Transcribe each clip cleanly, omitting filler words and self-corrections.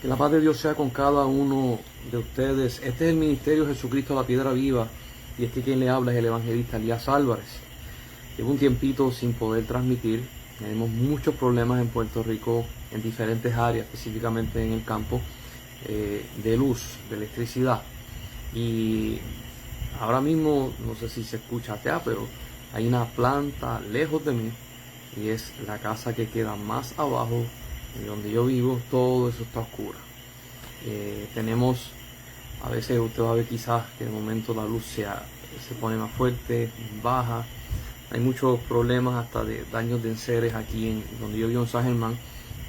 Que la paz de Dios sea con cada uno de ustedes. Este es el Ministerio Jesucristo la Piedra Viva y quien le habla es el evangelista Elías Álvarez. Llevo un tiempito sin poder transmitir. Tenemos muchos problemas en Puerto Rico en diferentes áreas, específicamente en el campo de luz, de electricidad. Y ahora mismo, no sé si se escucha acá, pero hay una planta lejos de mí y es la casa que queda más abajo de donde yo vivo. Todo eso está oscuro. Tenemos, a veces usted va a ver quizás que de momento la luz se pone más fuerte, baja. Hay muchos problemas hasta de daños de enseres aquí en donde yo vivo en San Germán.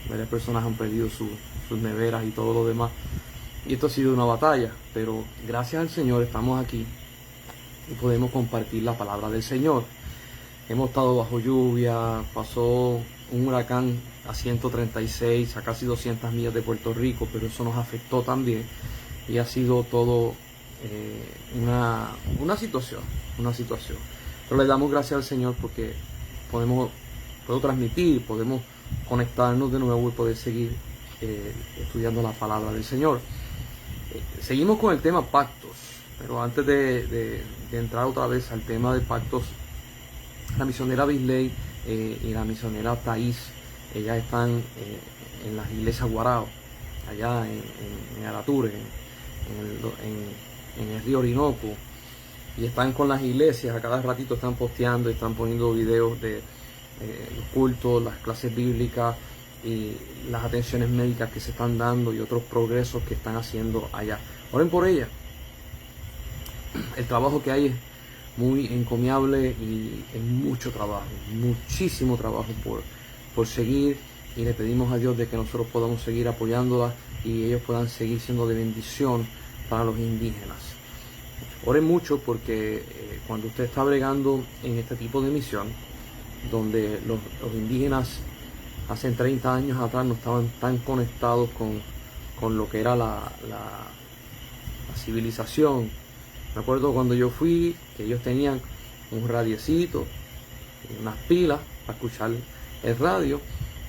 Varias personas han perdido sus neveras y todo lo demás. Y esto ha sido una batalla, pero gracias al Señor estamos aquí y podemos compartir la palabra del Señor. Hemos estado bajo lluvia, pasó un huracán a 136, a casi 200 millas de Puerto Rico, pero eso nos afectó también y ha sido todo una situación. Pero le damos gracias al Señor porque puedo transmitir, podemos conectarnos de nuevo y poder seguir estudiando la palabra del Señor. Seguimos con el tema pactos, pero antes de entrar otra vez al tema de pactos, la misionera Bisley y la misionera Thais, ellas están en las iglesias Guarao, allá en Arature, en el río Orinoco, y están con las iglesias. A cada ratito están posteando, están poniendo videos de los cultos, las clases bíblicas y las atenciones médicas que se están dando y otros progresos que están haciendo allá. Oren por ella. El trabajo que hay es muy encomiable y es mucho trabajo, muchísimo trabajo por seguir, y le pedimos a Dios de que nosotros podamos seguir apoyándola y ellos puedan seguir siendo de bendición para los indígenas. Oren mucho porque cuando usted está bregando en este tipo de misión, donde los indígenas hace 30 años atrás no estaban tan conectados con lo que era la civilización. Me acuerdo cuando yo fui, que ellos tenían un radiecito, unas pilas para escuchar el radio,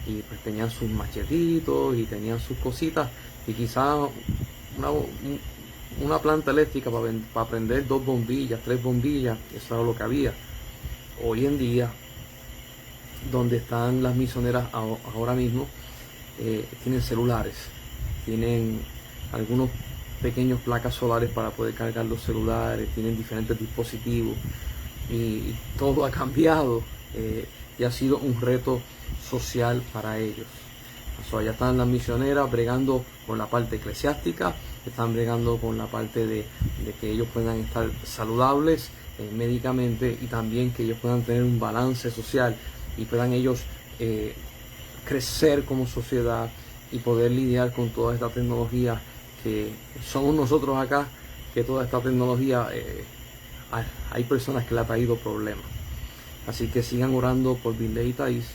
y pues tenían sus machetitos y tenían sus cositas y quizás una planta eléctrica para prender 2 bombillas, 3 bombillas. Eso era lo que había. Hoy en día, donde están las misioneras ahora mismo, tienen celulares, tienen algunos pequeños placas solares para poder cargar los celulares, tienen diferentes dispositivos y todo ha cambiado y ha sido un reto social para ellos. Allá están las misioneras bregando con la parte eclesiástica, están bregando con la parte de que ellos puedan estar saludables médicamente, y también que ellos puedan tener un balance social y puedan ellos crecer como sociedad y poder lidiar con toda esta tecnología que somos nosotros acá, que toda esta tecnología hay personas que le ha traído problemas. Así que sigan orando por Bisley y Thais.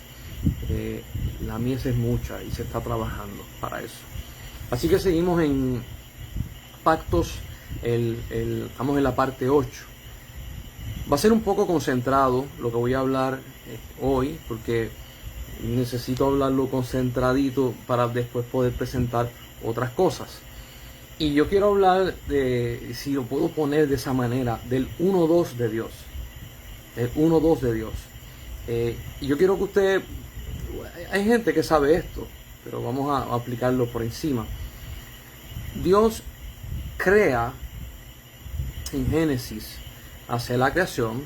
La mies es mucha y se está trabajando para eso. Así que seguimos en pactos, estamos en la parte 8. Va a ser un poco concentrado lo que voy a hablar hoy, porque necesito hablarlo concentradito para después poder presentar otras cosas. Y yo quiero hablar de, si lo puedo poner de esa manera, del 1-2 de Dios. El 1-2 de Dios. Y yo quiero que usted, hay gente que sabe esto, pero vamos a aplicarlo por encima. Dios crea en Génesis, hace la creación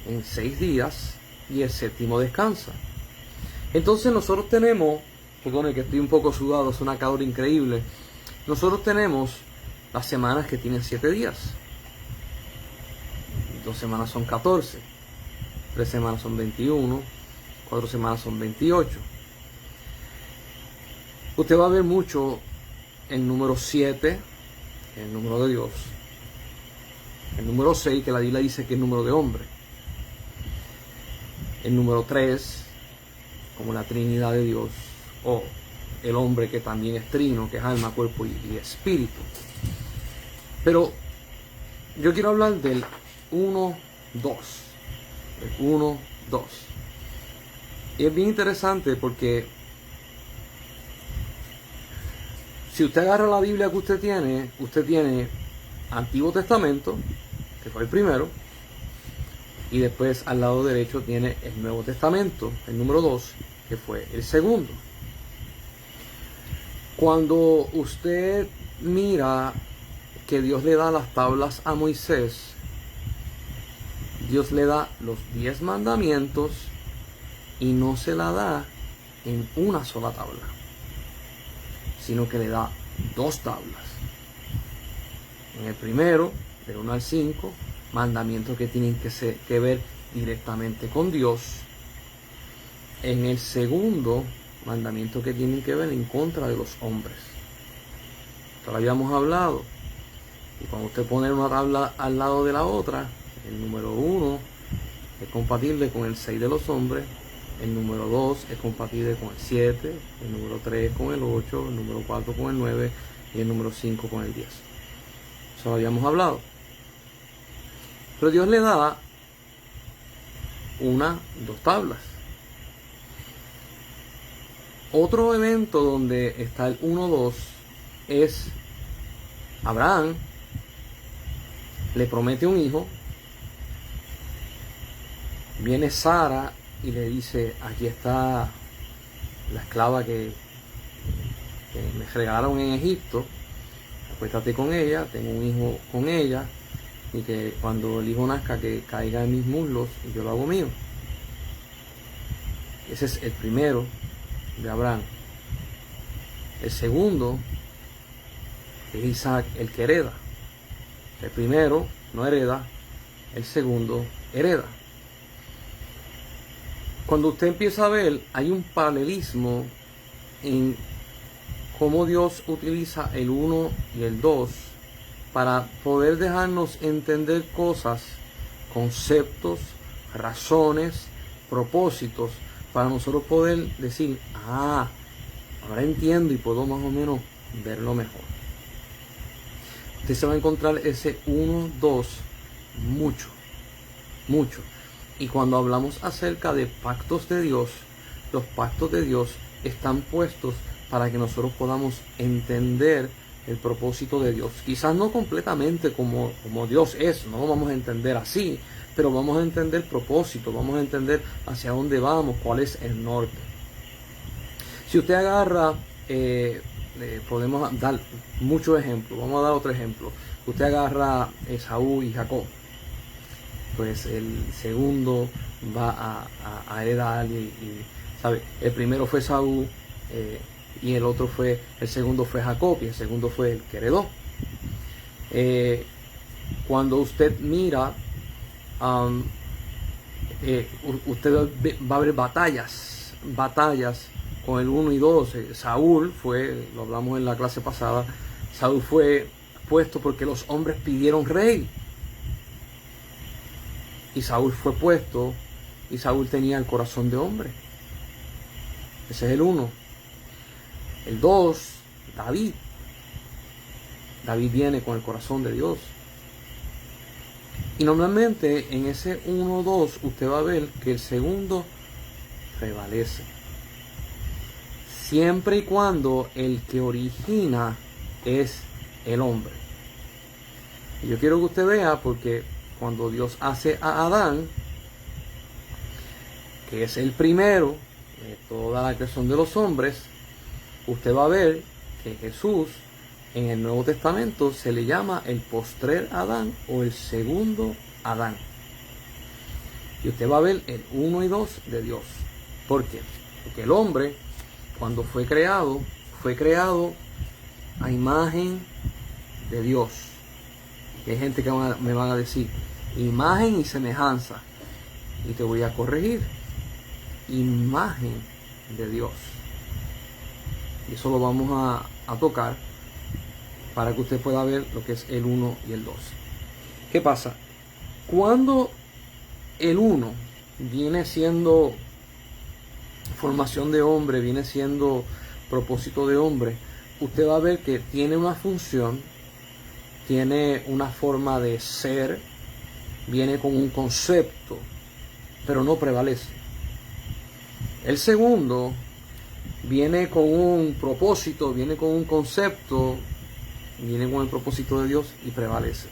en 6 días y el 7º descansa. Entonces nosotros tenemos, perdone que estoy un poco sudado, es una calor increíble. Nosotros tenemos las semanas que tienen 7 días. 2 semanas son 14. 3 semanas son 21. 4 semanas son 28. Usted va a ver mucho el número 7, el número de Dios. El número 6, que la Biblia dice que es el número de hombre. El número 3, como la Trinidad de Dios, o el hombre que también es trino, que es alma, cuerpo y espíritu. Pero yo quiero hablar del 1-2. El 1-2. Y es bien interesante porque Si usted agarra la Biblia que usted tiene Antiguo Testamento, que fue el primero, y después al lado derecho tiene el Nuevo Testamento, el número 2, que fue el segundo. Cuando usted mira que Dios le da las tablas a Moisés, Dios le da los 10 mandamientos y no se la da en una sola tabla, sino que le da 2 tablas. En el primero, del 1 al 5, mandamientos que tienen que ver directamente con Dios. En el segundo, mandamientos que tienen que ver en contra de los hombres. Esto lo habíamos hablado. Y cuando usted pone una tabla al lado de la otra, el número 1 es compatible con el 6 de los hombres, el número 2 es compatible con el 7, el número 3 con el 8, el número 4 con el 9 y el número 5 con el 10. Eso lo habíamos hablado. Pero Dios le da 2 tablas. Otro evento donde está el 1-2 es Abraham le promete un hijo. Viene Sara y le dice: aquí está la esclava que me regalaron en Egipto, acuéstate con ella, tengo un hijo con ella, y que cuando el hijo nazca que caiga en mis muslos y yo lo hago mío. Ese es el primero de Abraham. El segundo es Isaac, el que hereda. El primero no hereda, el segundo hereda. Cuando usted empieza a ver, hay un paralelismo en cómo Dios utiliza el 1 y el 2 para poder dejarnos entender cosas, conceptos, razones, propósitos, para nosotros poder decir: ahora entiendo y puedo más o menos verlo mejor. Usted se va a encontrar ese 1, 2 mucho. Y cuando hablamos acerca de pactos de Dios, los pactos de Dios están puestos para que nosotros podamos entender el propósito de Dios. Quizás no completamente como Dios es, no lo vamos a entender así, pero vamos a entender el propósito, vamos a entender hacia dónde vamos, cuál es el norte. Si usted agarra, podemos dar muchos ejemplos, vamos a dar otro ejemplo. Usted agarra Esaú y Jacob, pues el segundo va a heredar y ¿sabe? El primero fue Esaú, y el segundo fue Jacob, y el segundo fue el que heredó. Cuando usted mira, usted va a ver batallas con el 1 y 2. Saúl fue, lo hablamos en la clase pasada, Saúl fue puesto porque los hombres pidieron rey. Y Saúl fue puesto, y Saúl tenía el corazón de hombre. Ese es el 1. El 2, David. David viene con el corazón de Dios. Y normalmente en ese 1-2 usted va a ver que el segundo prevalece. Siempre y cuando el que origina es el hombre. Y yo quiero que usted vea, porque cuando Dios hace a Adán, que es el primero de toda la creación de los hombres, usted va a ver que Jesús en el Nuevo Testamento se le llama el postrer Adán o el segundo Adán. Y usted va a ver el 1 y 2 de Dios. ¿Por qué? Porque el hombre, cuando fue creado a imagen de Dios. Y hay gente que me van a decir: imagen y semejanza. Y te voy a corregir: imagen de Dios. Y eso lo vamos a tocar para que usted pueda ver lo que es el 1 y el 2. ¿Qué pasa? Cuando el 1 viene siendo formación de hombre, viene siendo propósito de hombre, usted va a ver que tiene una función, tiene una forma de ser, viene con un concepto, pero no prevalece. El segundo viene con un propósito, viene con un concepto, viene con el propósito de Dios y prevalece.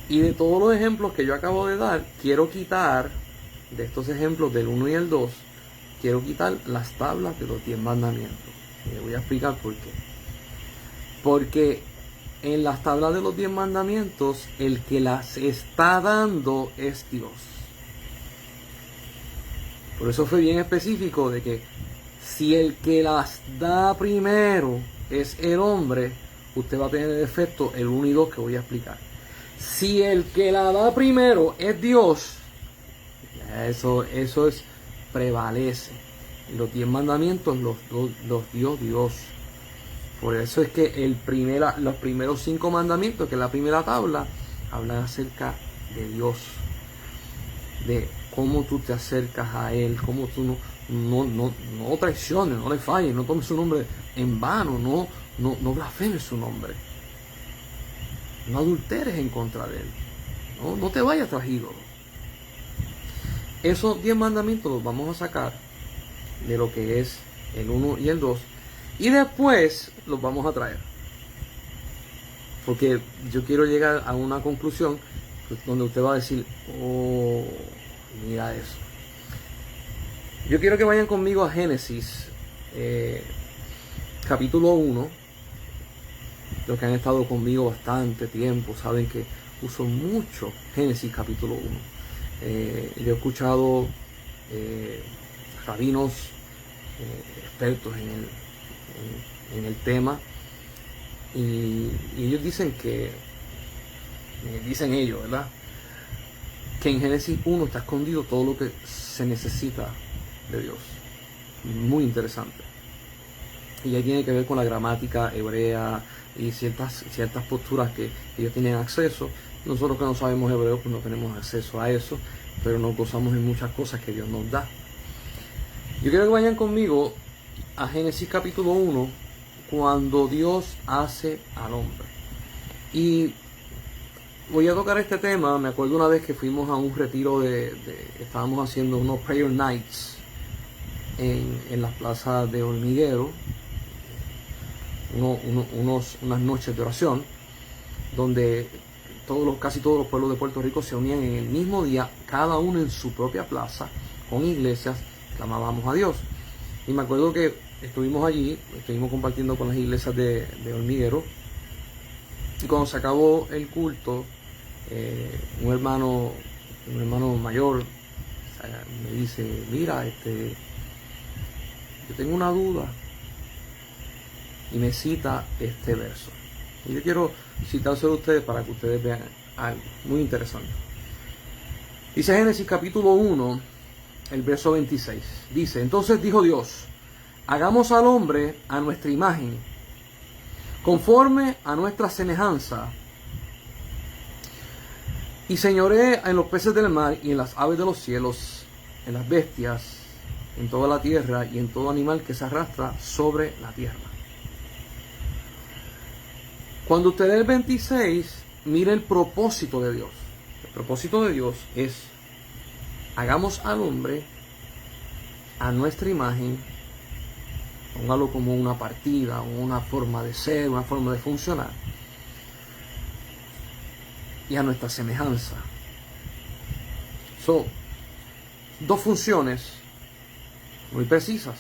Y de todos los ejemplos que yo acabo de dar, quiero quitar, de estos ejemplos del 1 y el 2, quiero quitar las tablas de los 10 mandamientos. Y voy a explicar por qué. Porque en las tablas de los 10 mandamientos, el que las está dando es Dios. Por eso fue bien específico de que si el que las da primero es el hombre, usted va a tener de efecto el 1 y 2 que voy a explicar. Si el que la da primero es Dios, eso es, prevalece. Y los 10 mandamientos los dio Dios. Por eso es que los primeros 5 mandamientos, que es la primera tabla, hablan acerca de Dios. De cómo tú te acercas a Él, cómo tú no traiciones, no le falles, no tomes su nombre en vano, no blasfemes su nombre. No adulteres en contra de Él. No te vayas tras ídolos. Esos 10 mandamientos los vamos a sacar de lo que es el 1 y el 2. Y después los vamos a traer. Porque yo quiero llegar a una conclusión donde usted va a decir, oh, mira eso. Yo quiero que vayan conmigo a Génesis, capítulo 1. Los que han estado conmigo bastante tiempo saben que uso mucho Génesis capítulo 1. Yo he escuchado rabinos expertos en el tema y ellos dicen dicen ellos, ¿verdad? Que en Génesis 1 está escondido todo lo que se necesita de Dios. Muy interesante. Y ya tiene que ver con la gramática hebrea y ciertas posturas que ellos tienen acceso. Nosotros que no sabemos hebreo, pues no tenemos acceso a eso, pero nos gozamos en muchas cosas que Dios nos da. Yo quiero que vayan conmigo a Génesis capítulo 1, cuando Dios hace al hombre. Y voy a tocar este tema. Me acuerdo una vez que fuimos a un retiro estábamos haciendo unos prayer nights en las plazas de Hormiguero, unas noches de oración, donde casi todos los pueblos de Puerto Rico se unían en el mismo día, cada uno en su propia plaza, con iglesias, clamábamos a Dios. Y me acuerdo que estuvimos allí, estuvimos compartiendo con las iglesias de Hormiguero, y cuando se acabó el culto, un hermano mayor me dice, mira, yo tengo una duda, y me cita este verso. Y yo quiero citárselo a ustedes para que ustedes vean algo muy interesante. Dice Génesis capítulo 1, el verso 26. Dice, entonces dijo Dios, hagamos al hombre a nuestra imagen, conforme a nuestra semejanza, y señoree en los peces del mar y en las aves de los cielos, en las bestias, en toda la tierra y en todo animal que se arrastra sobre la tierra. Cuando usted lee el 26, mire el propósito de Dios. El propósito de Dios es, hagamos al hombre a nuestra imagen, póngalo como una partida, una forma de ser, una forma de funcionar, y a nuestra semejanza. Son dos funciones muy precisas,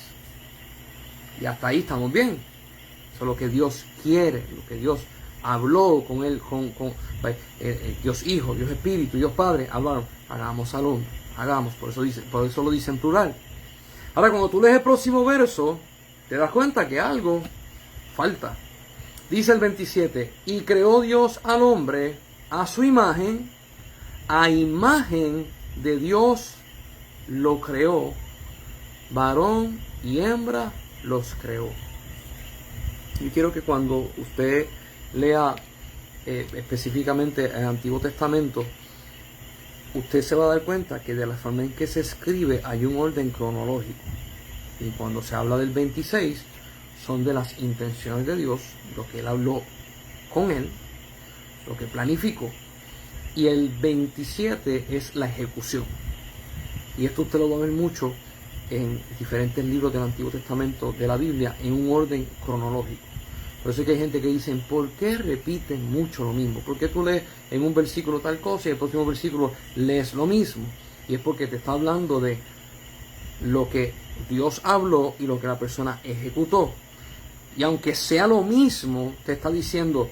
y hasta ahí estamos bien. Eso es lo que Dios quiere, lo que Dios habló con él, con Dios Hijo, Dios Espíritu, Dios Padre, hablaron, hagamos al hombre, hagamos, por eso lo dice en plural. Ahora, cuando tú lees el próximo verso, te das cuenta que algo falta. Dice el 27, y creó Dios al hombre a su imagen, a imagen de Dios lo creó, varón y hembra los creó. Yo quiero que cuando usted lea específicamente el Antiguo Testamento, usted se va a dar cuenta que de la forma en que se escribe hay un orden cronológico. Y cuando se habla del 26, son de las intenciones de Dios, lo que Él habló con Él, lo que planificó. Y el 27 es la ejecución. Y esto usted lo va a ver mucho en diferentes libros del Antiguo Testamento de la Biblia en un orden cronológico. Por eso es que hay gente que dice, ¿por qué repiten mucho lo mismo? ¿Por qué tú lees en un versículo tal cosa y en el próximo versículo lees lo mismo? Y es porque te está hablando de lo que Dios habló y lo que la persona ejecutó. Y aunque sea lo mismo, te está diciendo,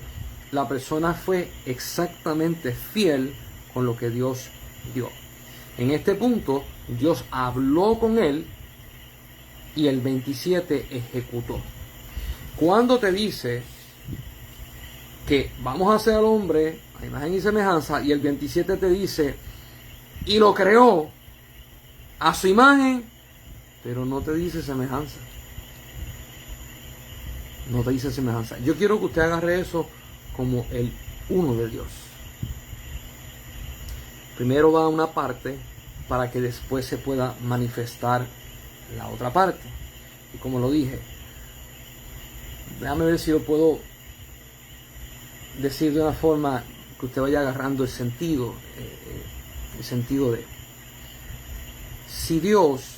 la persona fue exactamente fiel con lo que Dios dio. En este punto, Dios habló con él y el 27 ejecutó. Cuando te dice que vamos a hacer al hombre a imagen y semejanza, y el 27 te dice, y lo creó a su imagen, pero no te dice semejanza. No te dice semejanza. Yo quiero que usted agarre eso como el uno de Dios. Primero va a una parte para que después se pueda manifestar la otra parte. Y como lo dije, déjame ver si lo puedo decir de una forma que usted vaya agarrando el sentido de, si Dios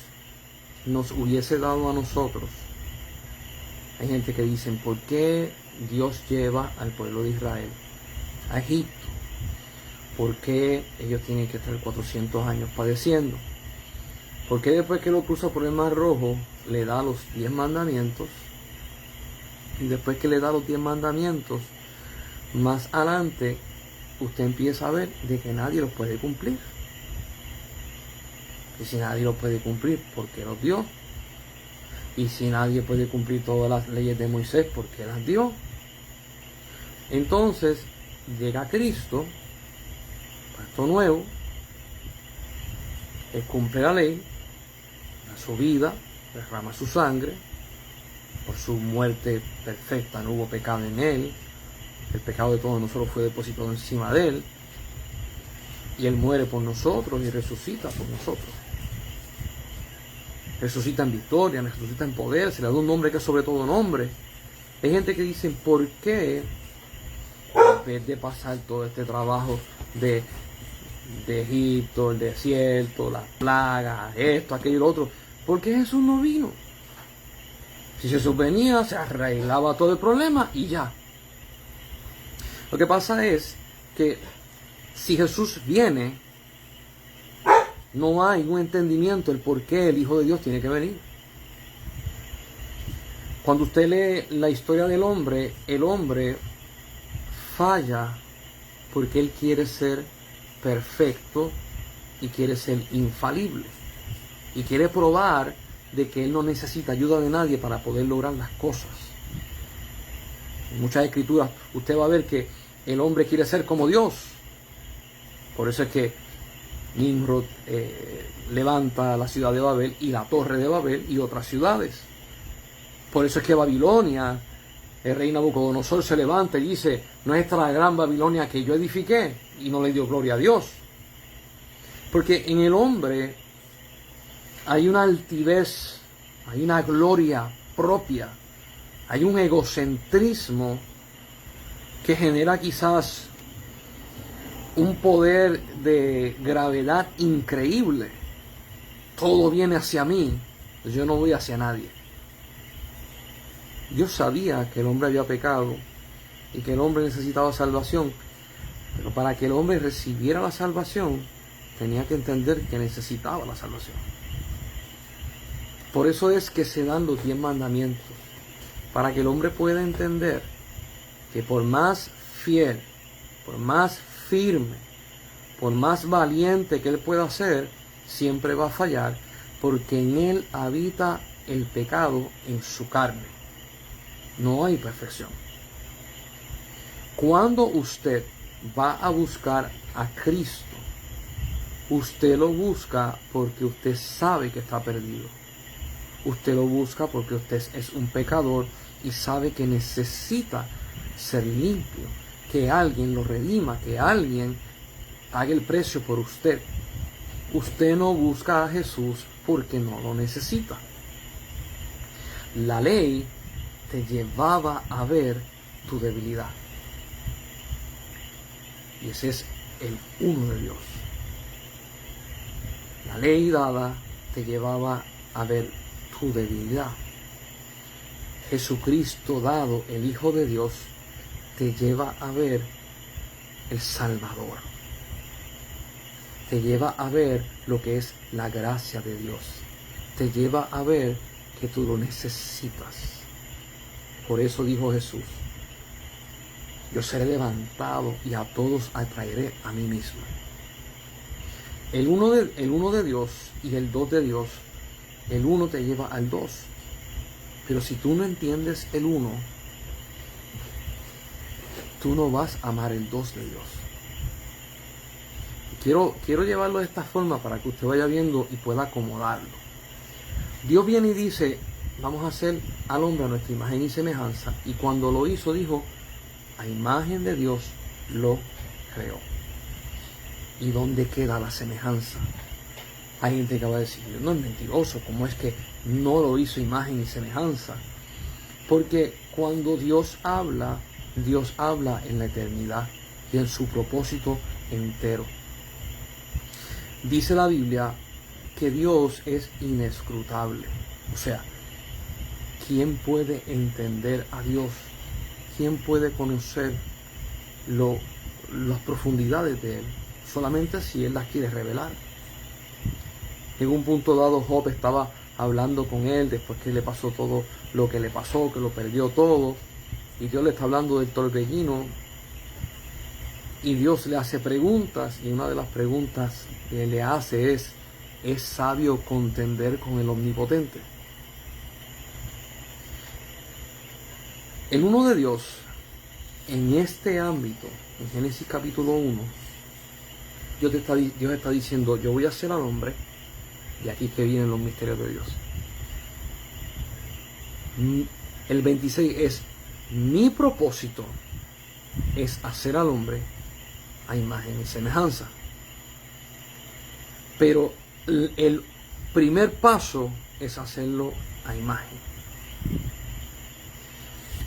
nos hubiese dado a nosotros, hay gente que dice, ¿por qué Dios lleva al pueblo de Israel a Egipto? ¿Por qué ellos tienen que estar 400 años padeciendo? ¿Por qué después que lo cruza por el Mar Rojo le da los 10 mandamientos? Y después que le da los 10 mandamientos, más adelante usted empieza a ver de que nadie los puede cumplir. Y si nadie los puede cumplir, ¿por qué los dio? Y si nadie puede cumplir todas las leyes de Moisés, ¿por qué las dio? Entonces llega Cristo, pacto nuevo, él cumple la ley, da su vida, derrama su sangre, por su muerte perfecta no hubo pecado en él, el pecado de todos nosotros fue depositado encima de él, y él muere por nosotros y resucita por nosotros. Resucita en victoria, resucita en poder, se le da un nombre que es sobre todo nombre. Hay gente que dice, ¿por qué en vez de pasar todo este trabajo de Egipto, el desierto, las plagas, esto, aquello y lo otro, ¿por qué Jesús no vino? Si Jesús venía, se arreglaba todo el problema y ya. Lo que pasa es que si Jesús viene, no hay un entendimiento del por qué el Hijo de Dios tiene que venir. Cuando usted lee la historia del hombre, el hombre falla porque él quiere ser perfecto y quiere ser infalible. Y quiere probar de que él no necesita ayuda de nadie para poder lograr las cosas. En muchas escrituras usted va a ver que el hombre quiere ser como Dios. Por eso es que Nimrod levanta la ciudad de Babel y la torre de Babel y otras ciudades. Por eso es que Babilonia, el rey Nabucodonosor se levanta y dice, no es esta la gran Babilonia que yo edifiqué, y no le dio gloria a Dios. Porque en el hombre hay una altivez, hay una gloria propia, hay un egocentrismo que genera quizás un poder de gravedad increíble. Todo viene hacia mí, yo no voy hacia nadie. Dios sabía que el hombre había pecado y que el hombre necesitaba salvación, pero para que el hombre recibiera la salvación, tenía que entender que necesitaba la salvación. Por eso es que se dan los 10 mandamientos, para que el hombre pueda entender que por más fiel, por más firme, por más valiente que él pueda ser, siempre va a fallar, porque en él habita el pecado en su carne. No hay perfección. Cuando usted va a buscar a Cristo, usted lo busca porque usted sabe que está perdido. Usted lo busca porque usted es un pecador y sabe que necesita ser limpio, que alguien lo redima, que alguien pague el precio por usted. Usted no busca a Jesús porque no lo necesita. La ley te llevaba a ver tu debilidad. Y ese es el uno de Dios. La ley dada te llevaba a ver tu debilidad. Jesucristo dado, el Hijo de Dios, te lleva a ver el Salvador. Te lleva a ver lo que es la gracia de Dios. Te lleva a ver que tú lo necesitas. Por eso dijo Jesús: yo seré levantado y a todos atraeré a mí mismo. El uno de Dios y el dos de Dios, el uno te lleva al dos. Pero si tú no entiendes el uno, tú no vas a amar el dos de Dios. Quiero llevarlo de esta forma para que usted vaya viendo y pueda acomodarlo. Dios viene y dice: vamos a hacer al hombre a nuestra imagen y semejanza. Y cuando lo hizo, dijo: a imagen de Dios lo creó. ¿Y dónde queda la semejanza? Hay gente que va a decir: no, es mentiroso, ¿cómo es que no lo hizo imagen y semejanza? Porque cuando Dios habla en la eternidad y en su propósito entero. Dice la Biblia que Dios es inescrutable. O sea, ¿quién puede entender a Dios? ¿Quién puede conocer las profundidades de Él? Solamente si Él las quiere revelar. En un punto dado, Job estaba hablando con Él después que le pasó todo lo que le pasó, que lo perdió todo. Y Dios le está hablando del torbellino. Y Dios le hace preguntas. Y una de las preguntas que le hace es sabio contender con el Omnipotente? El uno de Dios, en este ámbito, en Génesis capítulo 1, Dios está diciendo: yo voy a hacer al hombre, y aquí que vienen los misterios de Dios. El 26 es: mi propósito es hacer al hombre a imagen y semejanza. Pero el primer paso es hacerlo a imagen.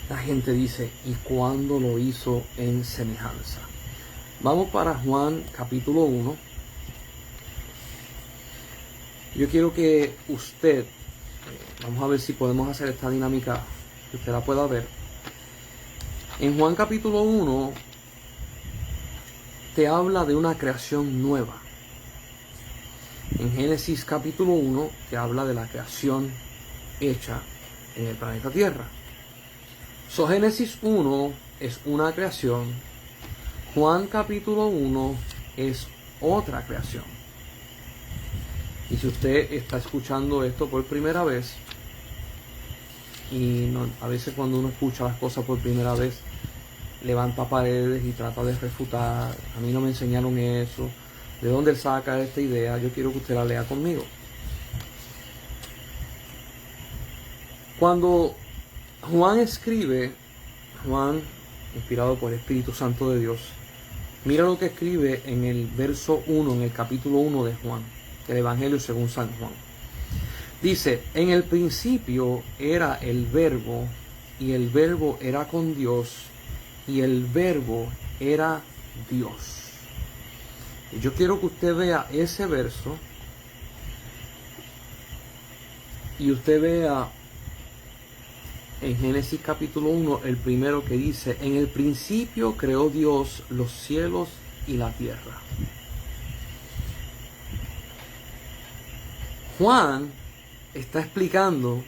La gente dice: ¿y cuándo lo hizo en semejanza? Vamos para Juan capítulo 1. Yo quiero que usted, vamos a ver si podemos hacer esta dinámica, que usted la pueda ver. En Juan capítulo 1 te habla de una creación nueva. En Génesis capítulo 1 te habla de la creación hecha en el planeta Tierra. Génesis 1 es una creación. Juan capítulo 1 es otra creación. Y si usted está escuchando esto por primera vez, y a veces cuando uno escucha las cosas por primera vez, levanta paredes y trata de refutar: a mí no me enseñaron eso, ¿de dónde él saca esta idea? Yo quiero que usted la lea conmigo. Cuando Juan escribe, Juan, inspirado por el Espíritu Santo de Dios, mira lo que escribe en el verso 1, en el capítulo 1 de Juan, el Evangelio según San Juan. Dice: en el principio era el Verbo, y el Verbo era con Dios, y el Verbo era Dios. Y yo quiero que usted vea ese verso, y usted vea en Génesis capítulo 1, el primero que dice: en el principio creó Dios los cielos y la tierra. Juan está explicando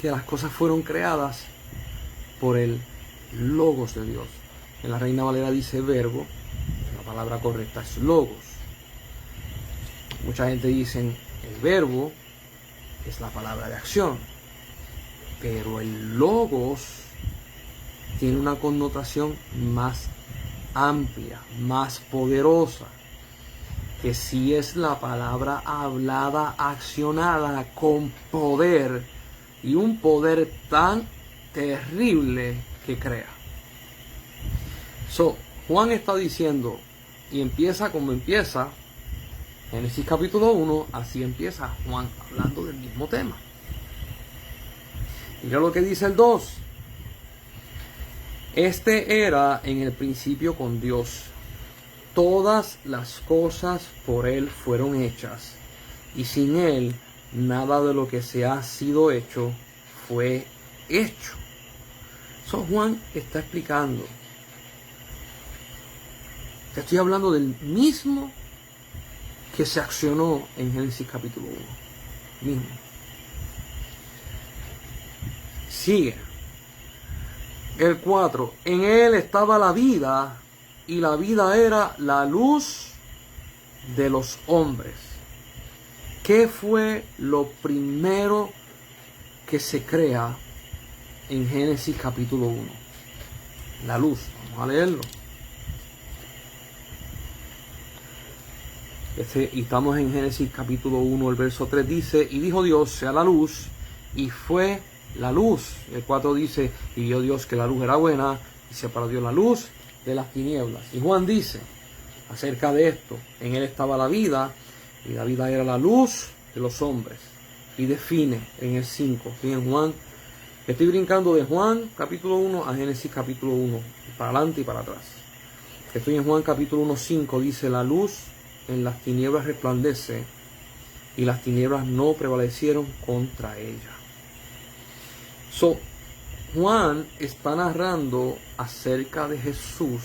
que las cosas fueron creadas por el Logos de Dios. En la Reina Valera dice verbo, la palabra correcta es logos. Mucha gente dice el verbo es la palabra de acción, pero el logos tiene una connotación más amplia, más poderosa, que sí es la palabra hablada, accionada con poder, y un poder tan terrible que crea. Juan está diciendo, y empieza como empieza Génesis capítulo 1, así empieza Juan hablando del mismo tema. Mira lo que dice el 2. Este era en el principio con Dios. Todas las cosas por Él fueron hechas, y sin Él nada de lo que se ha sido hecho fue hecho. So, Juan está explicando. Te estoy hablando del mismo que se accionó en Génesis capítulo 1. Mismo. Sigue. El 4. En él estaba la vida, y la vida era la luz de los hombres. ¿Qué fue lo primero que se crea en Génesis capítulo 1? La luz. Vamos a leerlo. Y estamos en Génesis capítulo 1, el verso 3 dice: y dijo Dios, sea la luz, y fue la luz. El 4 dice: y vio Dios que la luz era buena, y separó Dios la luz de las tinieblas. Y Juan dice acerca de esto: en él estaba la vida, y la vida era la luz de los hombres. Y define en el 5. En Juan, estoy brincando de Juan capítulo 1 a Génesis capítulo 1, para adelante y para atrás. Estoy en Juan capítulo 1, 5, dice: la luz en las tinieblas resplandece, y las tinieblas no prevalecieron contra ella. Juan está narrando acerca de Jesús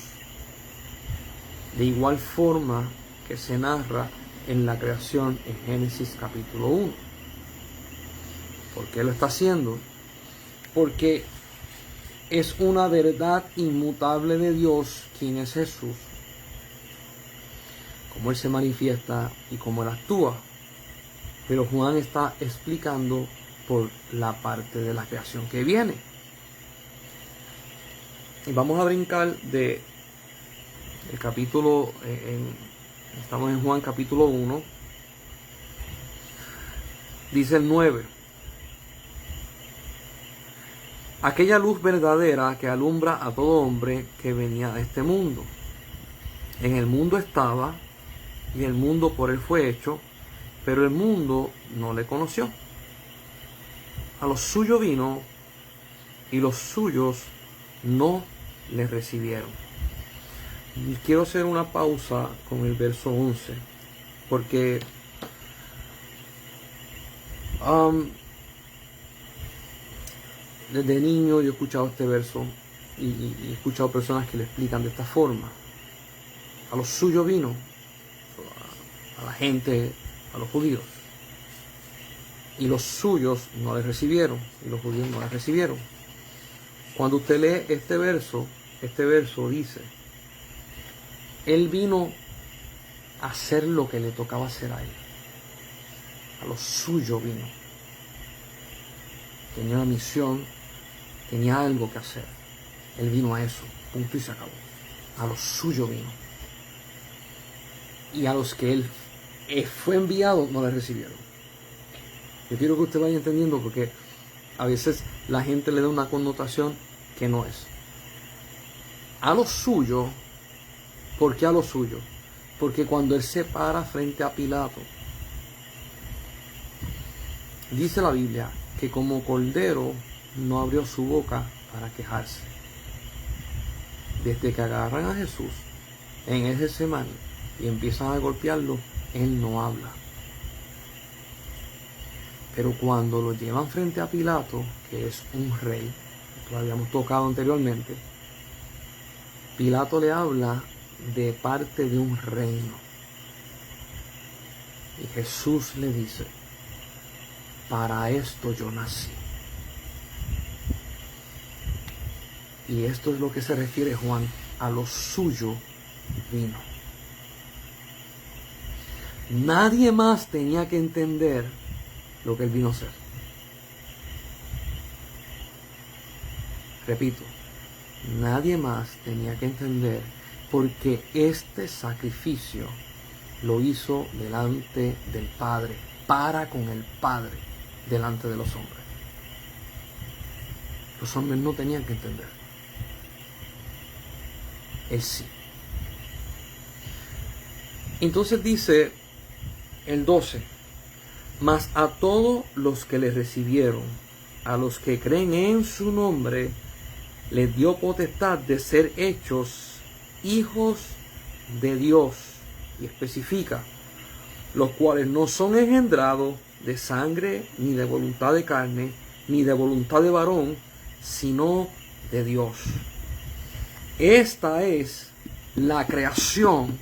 de igual forma que se narra en la creación en Génesis capítulo 1. ¿Por qué lo está haciendo? Porque es una verdad inmutable de Dios quién es Jesús, cómo Él se manifiesta y cómo Él actúa. Pero Juan está explicando por la parte de la creación que viene. Y vamos a brincar de el capítulo, estamos en Juan capítulo 1, dice el 9. Aquella luz verdadera que alumbra a todo hombre que venía a este mundo. En el mundo estaba, y el mundo por él fue hecho, pero el mundo no le conoció. A los suyos vino, y los suyos no le recibieron. Y quiero hacer una pausa con el verso 11, porque desde niño yo he escuchado este verso y he escuchado personas que le explican de esta forma. A los suyos vino, a la gente, a los judíos, y los suyos no le recibieron, y los judíos no le recibieron. Cuando usted lee este verso dice: Él vino a hacer lo que le tocaba hacer a él. A los suyos vino. Tenía una misión, tenía algo que hacer. Él vino a eso, punto y se acabó. A los suyos vino. Y a los que él fue enviado no le recibieron. Yo quiero que usted vaya entendiendo, porque a veces la gente le da una connotación que no es. A lo suyo. ¿Por qué a lo suyo? Porque cuando él se para frente a Pilato, dice la Biblia que como cordero no abrió su boca para quejarse. Desde que agarran a Jesús en el Getsemaní y empiezan a golpearlo, él no habla. Pero cuando lo llevan frente a Pilato, que es un rey, lo habíamos tocado anteriormente, Pilato le habla de parte de un reino. Y Jesús le dice: para esto yo nací. Y esto es lo que se refiere Juan: a lo suyo vino. Nadie más tenía que entender lo que él vino a hacer. Repito, nadie más tenía que entender, porque este sacrificio lo hizo delante del Padre, para con el Padre, delante de los hombres. Los hombres no tenían que entender. Él sí. Entonces dice el 12: mas a todos los que le recibieron, a los que creen en su nombre, les dio potestad de ser hechos hijos de Dios. Y especifica: los cuales no son engendrados de sangre, ni de voluntad de carne, ni de voluntad de varón, sino de Dios. Esta es la creación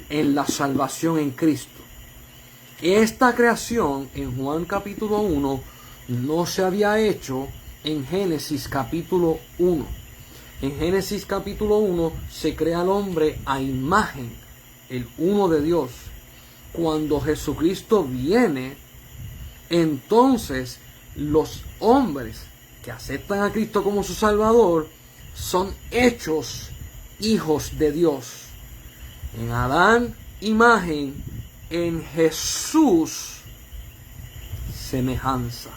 en la salvación en Cristo. Esta creación en Juan capítulo 1 no se había hecho en Génesis capítulo 1. En Génesis capítulo 1 se crea el hombre a imagen, el uno de Dios. Cuando Jesucristo viene, entonces los hombres que aceptan a Cristo como su Salvador son hechos hijos de Dios. En Adán, imagen; en Jesús, semejanza.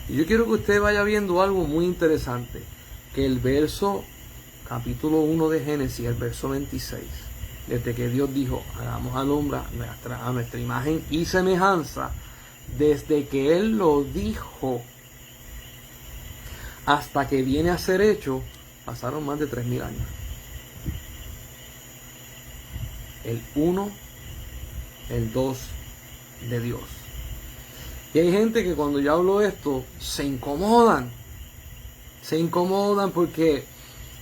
Y yo quiero que usted vaya viendo algo muy interesante, que el verso capítulo 1 de Génesis, el verso 26, desde que Dios dijo, hagamos al hombre a nuestra imagen y semejanza, desde que Él lo dijo hasta que viene a ser hecho, pasaron más de 3000 años. El 1, el 2 de Dios. Y hay gente que cuando yo hablo esto, se incomodan porque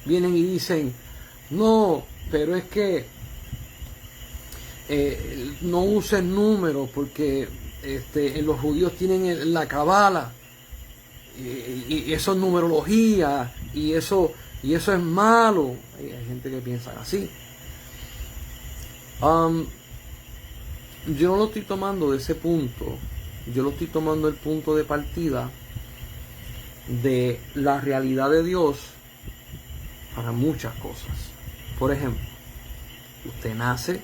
vienen y dicen, no, pero es que no usen números porque los judíos tienen la cabala y eso es numerología y eso es malo. Hay gente que piensa así. Yo no lo estoy tomando de ese punto. Yo lo estoy tomando el punto de partida de la realidad de Dios para muchas cosas. Por ejemplo, usted nace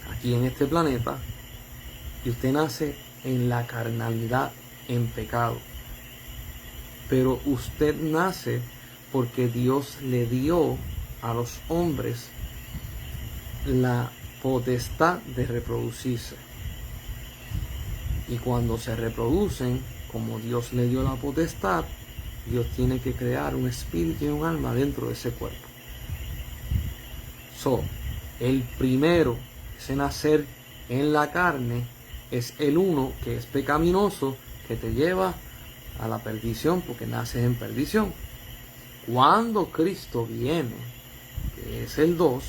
aquí en este planeta y usted nace en la carnalidad, en pecado. Pero usted nace porque Dios le dio a los hombres la potestad de reproducirse. Y cuando se reproducen, como Dios le dio la potestad, Dios tiene que crear un espíritu y un alma dentro de ese cuerpo. El primero, ese nacer en la carne, es el uno que es pecaminoso, que te lleva a la perdición porque naces en perdición. Cuando Cristo viene, que es el 2,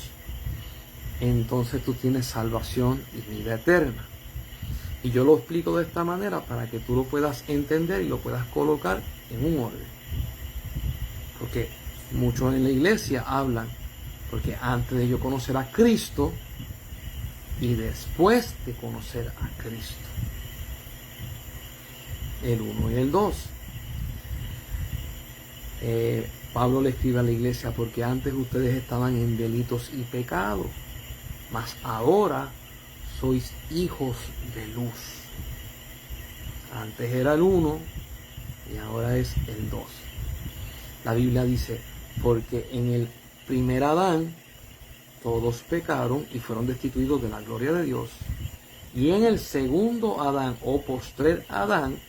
entonces tú tienes salvación y vida eterna. Y yo lo explico de esta manera para que tú lo puedas entender y lo puedas colocar en un orden. Porque muchos en la iglesia hablan, porque antes de yo conocer a Cristo y después de conocer a Cristo. El 1 y el 2. Pablo le escribe a la iglesia, porque antes ustedes estaban en delitos y pecados, mas ahora sois hijos de luz. Antes era el 1 y ahora es el 2. La Biblia dice, porque en el primer Adán todos pecaron y fueron destituidos de la gloria de Dios. Y en el segundo Adán o postrer Adán,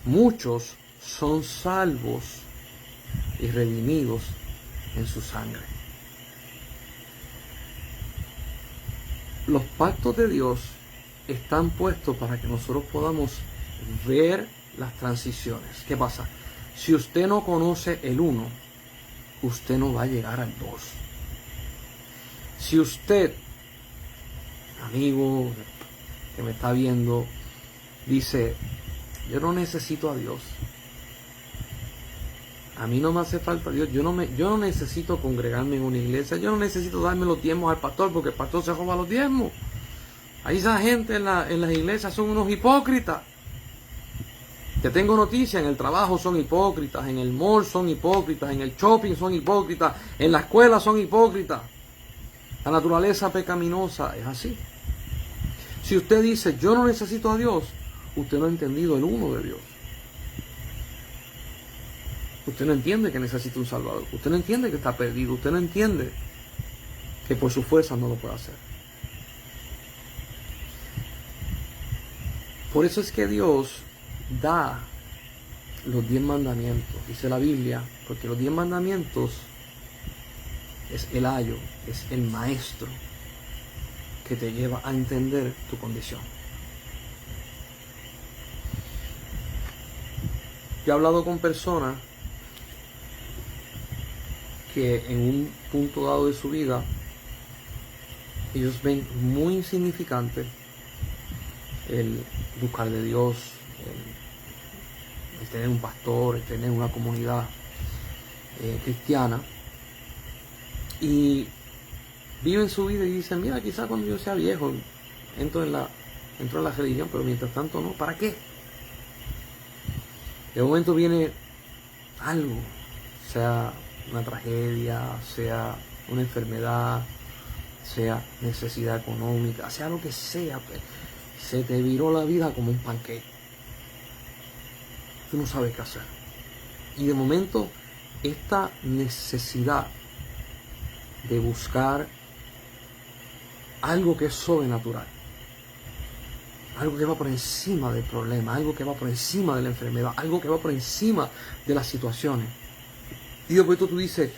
muchos son salvos y redimidos en su sangre. Los pactos de Dios están puestos para que nosotros podamos ver las transiciones. ¿Qué pasa? Si usted no conoce el 1, usted no va a llegar al 2. Si usted, amigo que me está viendo, dice, yo no necesito a Dios, a mí no me hace falta Dios, yo no necesito congregarme en una iglesia, yo no necesito darme los diezmos al pastor porque el pastor se roba los diezmos. Ahí esa gente en las iglesias son unos hipócritas. Te tengo noticia, en el trabajo son hipócritas, en el mall son hipócritas, en el shopping son hipócritas, en la escuela son hipócritas. La naturaleza pecaminosa es así. Si usted dice, yo no necesito a Dios, usted no ha entendido el 1 de Dios. Usted no entiende que necesita un Salvador. Usted no entiende que está perdido. Usted no entiende que por su fuerza no lo puede hacer. Por eso es que Dios da los 10 mandamientos, dice la Biblia, porque los 10 mandamientos es el ayo, es el maestro que te lleva a entender tu condición. Yo he hablado con personas que en un punto dado de su vida ellos ven muy insignificante el buscar de Dios, el tener un pastor, el tener una comunidad cristiana, y viven su vida y dicen, mira, quizás cuando yo sea viejo entro en la religión, pero mientras tanto no, ¿para qué? De momento viene algo, sea una tragedia, sea una enfermedad, sea necesidad económica, sea lo que sea, pues, se te viró la vida como un pancake. Tú no sabes qué hacer. Y de momento, esta necesidad de buscar algo que es sobrenatural, algo que va por encima del problema, algo que va por encima de la enfermedad, algo que va por encima de las situaciones. Y después tú dices,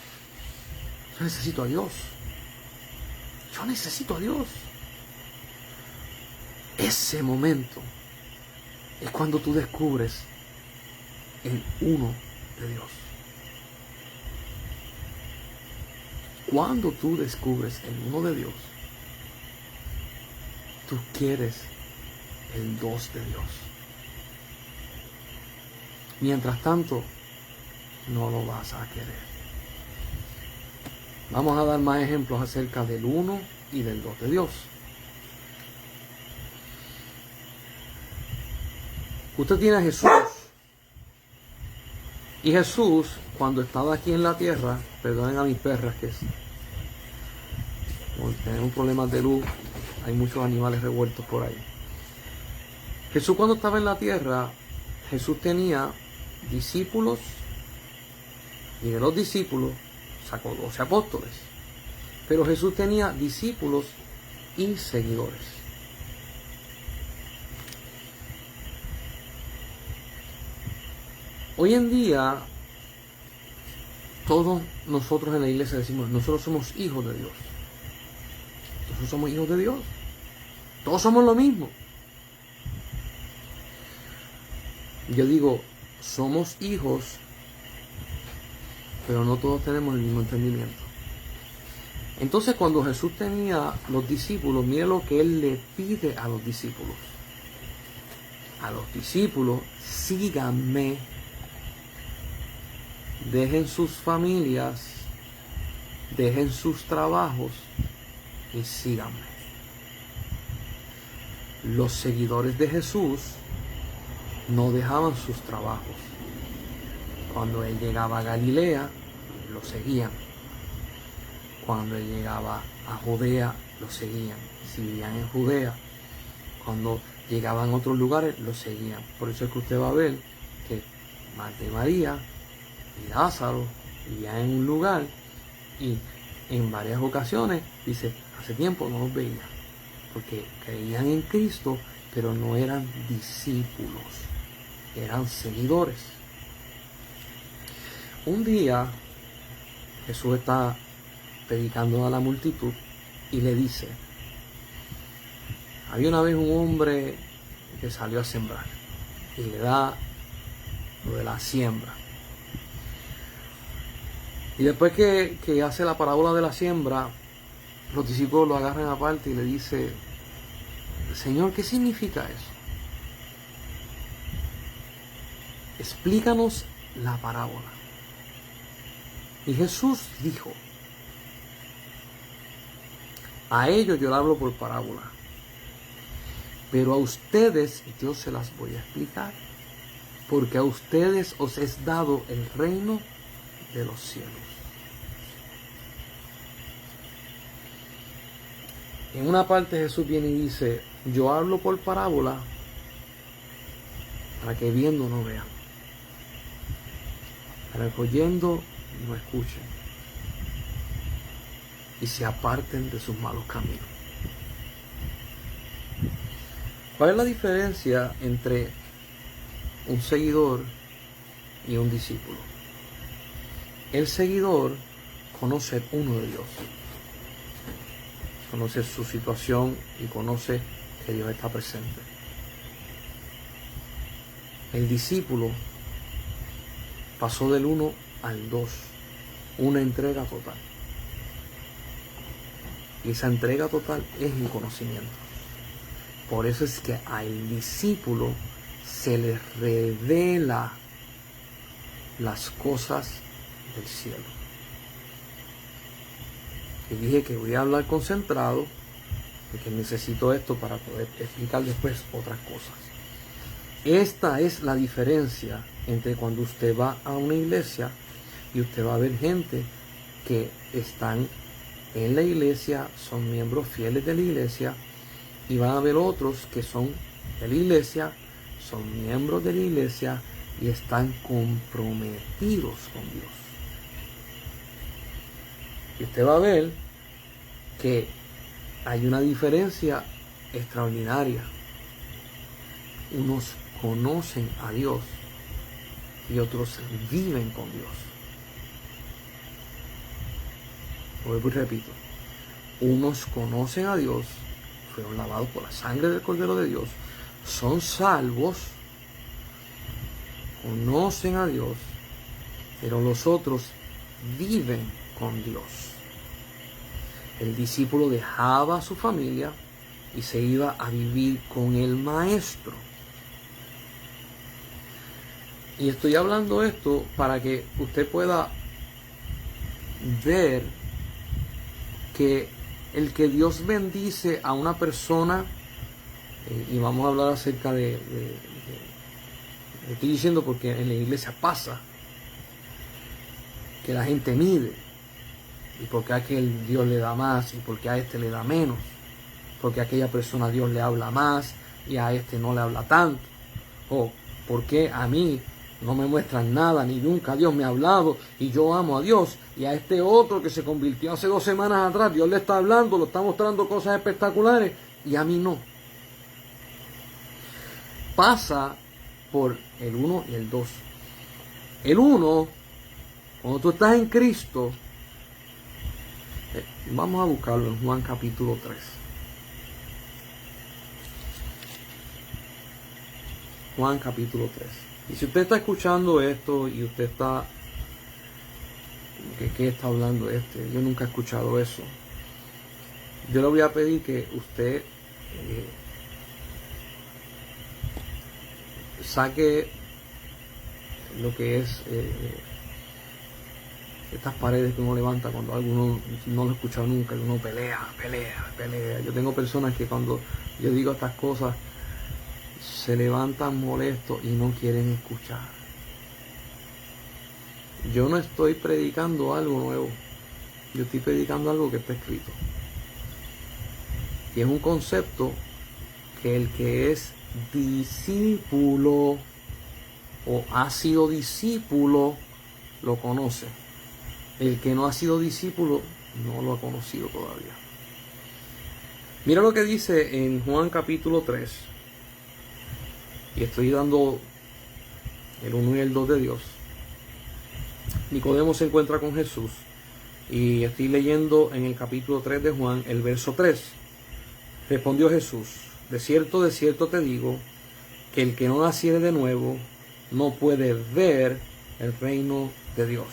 yo necesito a Dios. Yo necesito a Dios. Ese momento es cuando tú descubres el uno de Dios. Cuando tú descubres el uno de Dios, tú quieres el dos de Dios. Mientras tanto, no lo vas a querer. Vamos a dar más ejemplos acerca del uno y del dos de Dios. Usted tiene a Jesús. Y Jesús, cuando estaba aquí en la tierra, perdonen a mis perras que tenemos problemas de luz, hay muchos animales revueltos por ahí. Jesús cuando estaba en la tierra, Jesús tenía discípulos, y de los discípulos sacó 12 apóstoles. Pero Jesús tenía discípulos y seguidores. Hoy en día, todos nosotros en la iglesia decimos, nosotros somos hijos de Dios. Nosotros somos hijos de Dios. Todos somos lo mismo. Yo digo, somos hijos, pero no todos tenemos el mismo entendimiento. Entonces, cuando Jesús tenía los discípulos, mire lo que Él le pide a los discípulos. A los discípulos, síganme. Dejen sus familias, dejen sus trabajos y síganme. Los seguidores de Jesús no dejaban sus trabajos. Cuando Él llegaba a Galilea, lo seguían. Cuando Él llegaba a Judea, lo seguían. Si vivían en Judea, cuando llegaban a otros lugares, lo seguían. Por eso es que usted va a ver que Marta y María y Lázaro vivían en un lugar y en varias ocasiones, dice, hace tiempo no los veía, porque creían en Cristo, pero no eran discípulos, eran seguidores. Un día Jesús está predicando a la multitud y le dice, había una vez un hombre que salió a sembrar y le da lo de la siembra. Y después que hace la parábola de la siembra, los discípulos lo agarran aparte y le dice, Señor, ¿qué significa eso? Explícanos la parábola. Y Jesús dijo, a ellos yo le hablo por parábola, pero a ustedes yo se las voy a explicar, porque a ustedes os es dado el reino de los cielos. En una parte Jesús viene y dice, yo hablo por parábola para que viendo no vean, para que oyendo no escuchen y se aparten de sus malos caminos. ¿Cuál es la diferencia entre un seguidor y un discípulo? El seguidor conoce uno de Dios. conoce su situación y conoce que Dios está presente. El discípulo pasó del 1 al 2, una entrega total. Y esa entrega total es el conocimiento. Por eso es que al discípulo se le revela las cosas del cielo. Y dije que voy a hablar concentrado, porque necesito esto para poder explicar después otras cosas. Esta es la diferencia entre cuando usted va a una iglesia y usted va a ver gente que están en la iglesia, son miembros fieles de la iglesia, y van a ver otros que son de la iglesia, son miembros de la iglesia y están comprometidos con Dios. Y usted va a ver que hay una diferencia extraordinaria. Unos conocen a Dios y otros viven con Dios. Vuelvo y repito. Unos conocen a Dios, fueron lavados por la sangre del Cordero de Dios, son salvos, conocen a Dios, pero los otros viven con Dios. El discípulo dejaba a su familia y se iba a vivir con el maestro. Y estoy hablando esto para que usted pueda ver que el que Dios bendice a una persona, y vamos a hablar acerca estoy diciendo porque en la iglesia pasa que la gente mide, y porque a aquel Dios le da más y porque a este le da menos, porque a aquella persona a Dios le habla más y a este no le habla tanto, o porque a mí no me muestran nada, ni nunca Dios me ha hablado y yo amo a Dios, y a este otro que se convirtió hace 2 semanas atrás, Dios le está hablando, le está mostrando cosas espectaculares y a mí no. Pasa por el 1 y el 2. El 1, cuando tú estás en Cristo, vamos a buscarlo en Juan capítulo 3. Juan capítulo 3. Y si usted está escuchando esto y usted está, ¿qué está hablando este? Yo nunca he escuchado eso. Yo le voy a pedir que usted saque lo que es estas paredes que uno levanta cuando alguno no lo ha escuchado nunca y uno pelea. Yo tengo personas que cuando yo digo estas cosas se levantan molestos y no quieren escuchar. Yo no estoy predicando algo nuevo, yo estoy predicando algo que está escrito. Y es un concepto que el que es discípulo o ha sido discípulo lo conoce. El que no ha sido discípulo no lo ha conocido todavía. Mira lo que dice en Juan capítulo 3. Y estoy dando el 1 y el 2 de Dios. Nicodemo se encuentra con Jesús. Y estoy leyendo en el capítulo 3 de Juan, el verso 3. Respondió Jesús: de cierto te digo, que el que no naciere de nuevo no puede ver el reino de Dios.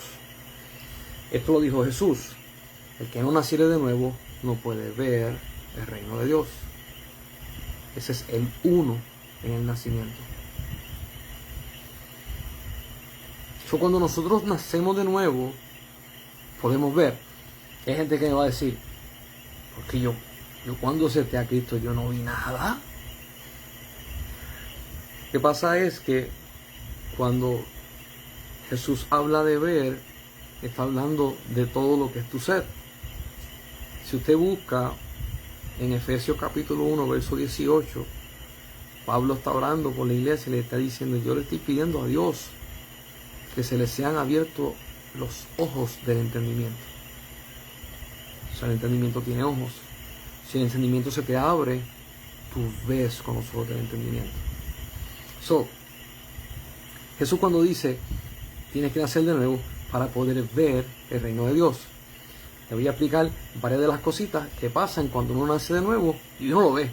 Esto lo dijo Jesús. El que no naciere de nuevo no puede ver el reino de Dios. Ese es el 1 en el nacimiento. Cuando nosotros nacemos de nuevo, podemos ver. Hay gente que me va a decir: porque yo cuando acepté a Cristo yo no vi nada. Lo que pasa es que cuando Jesús habla de ver, está hablando de todo lo que es tu ser. Si usted busca en Efesios capítulo 1, verso 18, Pablo está orando por la iglesia y le está diciendo: yo le estoy pidiendo a Dios que se le sean abiertos los ojos del entendimiento. O sea, el entendimiento tiene ojos. Si el entendimiento se te abre, tú ves con los ojos del entendimiento. Jesús cuando dice tienes que nacer de nuevo para poder ver el reino de Dios. Le voy a explicar varias de las cositas que pasan cuando uno nace de nuevo y uno lo ve.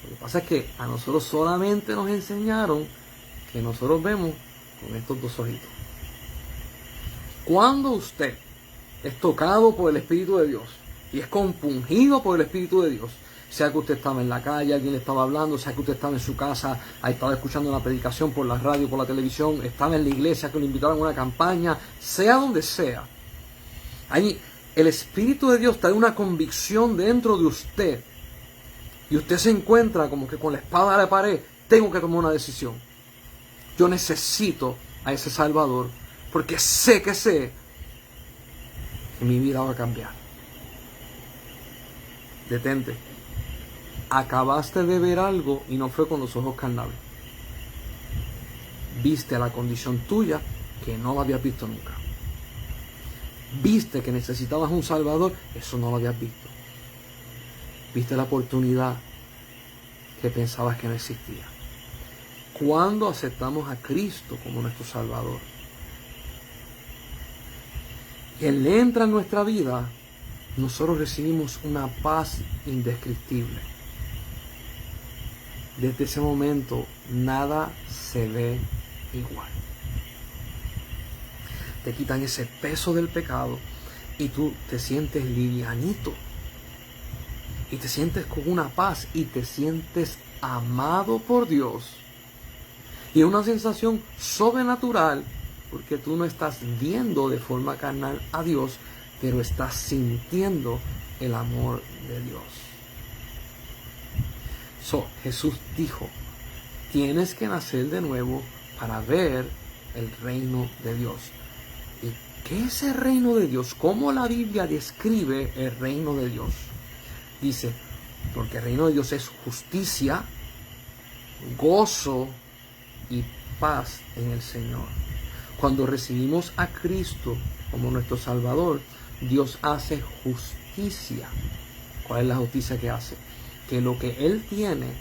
Lo que pasa es que a nosotros solamente nos enseñaron que nosotros vemos con estos dos ojitos. Cuando usted es tocado por el Espíritu de Dios y es compungido por el Espíritu de Dios, sea que usted estaba en la calle, alguien le estaba hablando, sea que usted estaba en su casa, estaba escuchando una predicación por la radio, por la televisión, estaba en la iglesia, que lo invitaron a una campaña, sea donde sea, ahí el Espíritu de Dios trae una convicción dentro de usted y usted se encuentra como que con la espada a la pared. Tengo que tomar una decisión. Yo necesito a ese Salvador porque sé que mi vida va a cambiar. Detente. Acabaste de ver algo y no fue con los ojos carnales. Viste la condición tuya que no la habías visto nunca. Viste que necesitabas un Salvador, eso no lo habías visto. Viste la oportunidad que pensabas que no existía. Cuando aceptamos a Cristo como nuestro Salvador y Él entra en nuestra vida, nosotros recibimos una paz indescriptible. Desde ese momento nada se ve igual. Te quitan ese peso del pecado y tú te sientes livianito. Y te sientes con una paz y te sientes amado por Dios. Y es una sensación sobrenatural porque tú no estás viendo de forma carnal a Dios, pero estás sintiendo el amor de Dios. Jesús dijo, tienes que nacer de nuevo para ver el reino de Dios. ¿Y qué es el reino de Dios? ¿Cómo la Biblia describe el reino de Dios? Dice, porque el reino de Dios es justicia, gozo y paz en el Señor. Cuando recibimos a Cristo como nuestro Salvador, Dios hace justicia. ¿Cuál es la justicia que hace? Que lo que Él tiene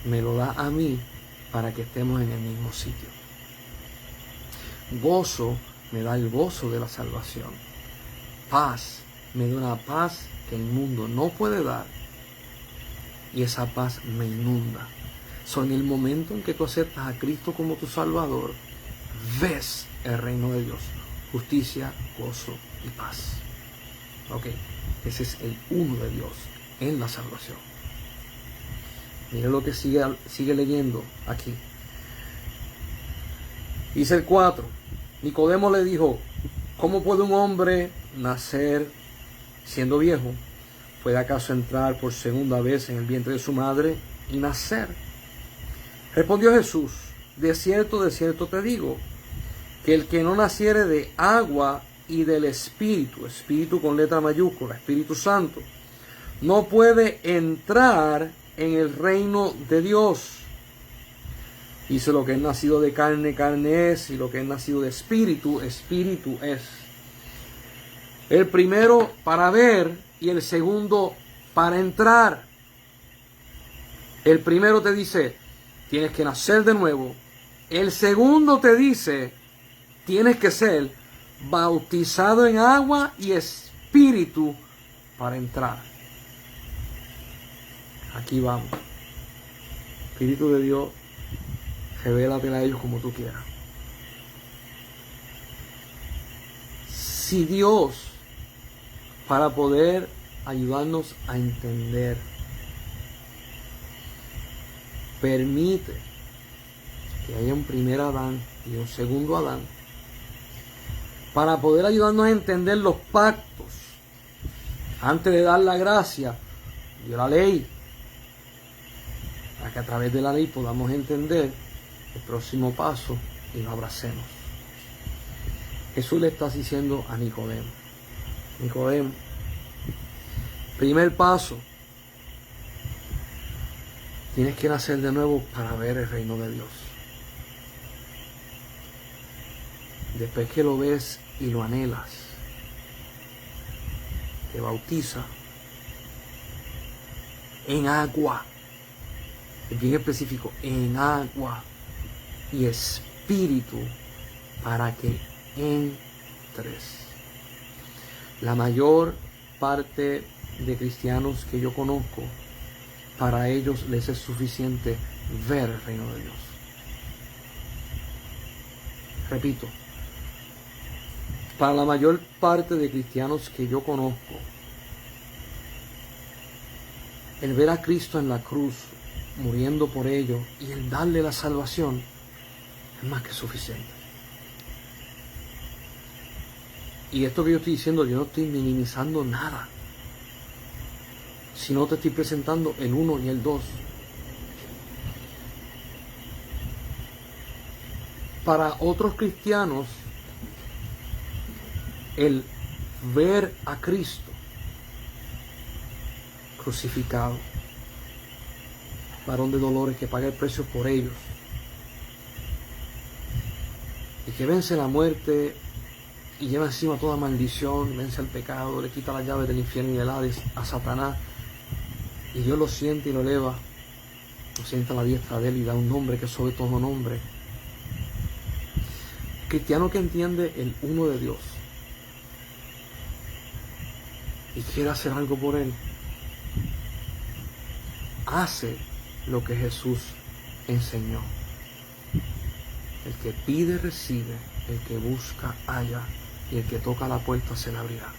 me lo da a mí para que estemos en el mismo sitio. Gozo me da el gozo de la salvación. Paz me da una paz que el mundo no puede dar. Y esa paz me inunda. En el momento en que tú aceptas a Cristo como tu Salvador, ves el reino de Dios. Justicia, gozo y paz. Ok, ese es el uno de Dios en la salvación. Mira lo que sigue leyendo aquí. Dice el 4. Nicodemo le dijo, ¿cómo puede un hombre nacer siendo viejo? ¿Puede acaso entrar por segunda vez en el vientre de su madre y nacer? Respondió Jesús, de cierto te digo, que el que no naciere de agua y del Espíritu, Espíritu con letra mayúscula, Espíritu Santo, no puede entrar en el reino de Dios. Dice, lo que es nacido de carne, carne es, y lo que es nacido de espíritu, espíritu es. El primero para ver y el segundo para entrar. El primero te dice, tienes que nacer de nuevo. El segundo te dice, tienes que ser bautizado en agua y espíritu para entrar. Aquí vamos. Espíritu de Dios, revélate a ellos como tú quieras. Si Dios, para poder ayudarnos a entender, permite que haya un primer Adán y un segundo Adán, para poder ayudarnos a entender los pactos, antes de dar la gracia, dio la ley, para que a través de la ley podamos entender el próximo paso y lo abracemos. Jesús le está diciendo a Nicodemo, Nicodemo, primer paso, tienes que nacer de nuevo para ver el reino de Dios. Después que lo ves y lo anhelas, te bautiza en agua. Es bien específico, en agua y espíritu para que entres. La mayor parte de cristianos que yo conozco, para ellos les es suficiente ver el reino de Dios. Repito, para la mayor parte de cristianos que yo conozco, el ver a Cristo en la cruz, muriendo por ellos, y el darle la salvación, es más que suficiente. Y esto que yo estoy diciendo, yo no estoy minimizando nada, sino te estoy presentando el 1 y el 2. Para otros cristianos, el ver a Cristo crucificado, varón de dolores que paga el precio por ellos y que vence la muerte y lleva encima toda maldición, vence el pecado, le quita las llaves del infierno y del Hades a Satanás, y Dios lo siente y lo eleva, lo sienta a la diestra de él y da un nombre que es sobre todo nombre. El cristiano que entiende el uno de Dios y quiere hacer algo por él, hace lo que Jesús enseñó. El que pide recibe, el que busca halla, y el que toca la puerta se le abrirá.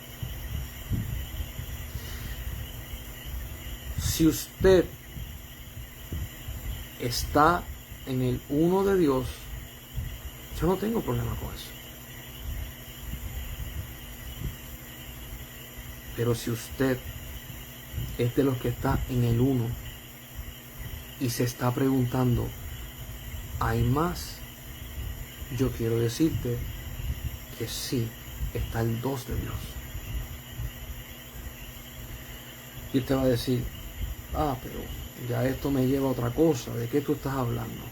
Si usted está en el uno de Dios, yo no tengo problema con eso. Pero si usted es de los que está en el uno y se está preguntando, ¿hay más? Yo quiero decirte que sí, está el 2 de Dios. Y usted va a decir, pero ya esto me lleva a otra cosa, ¿de qué tú estás hablando?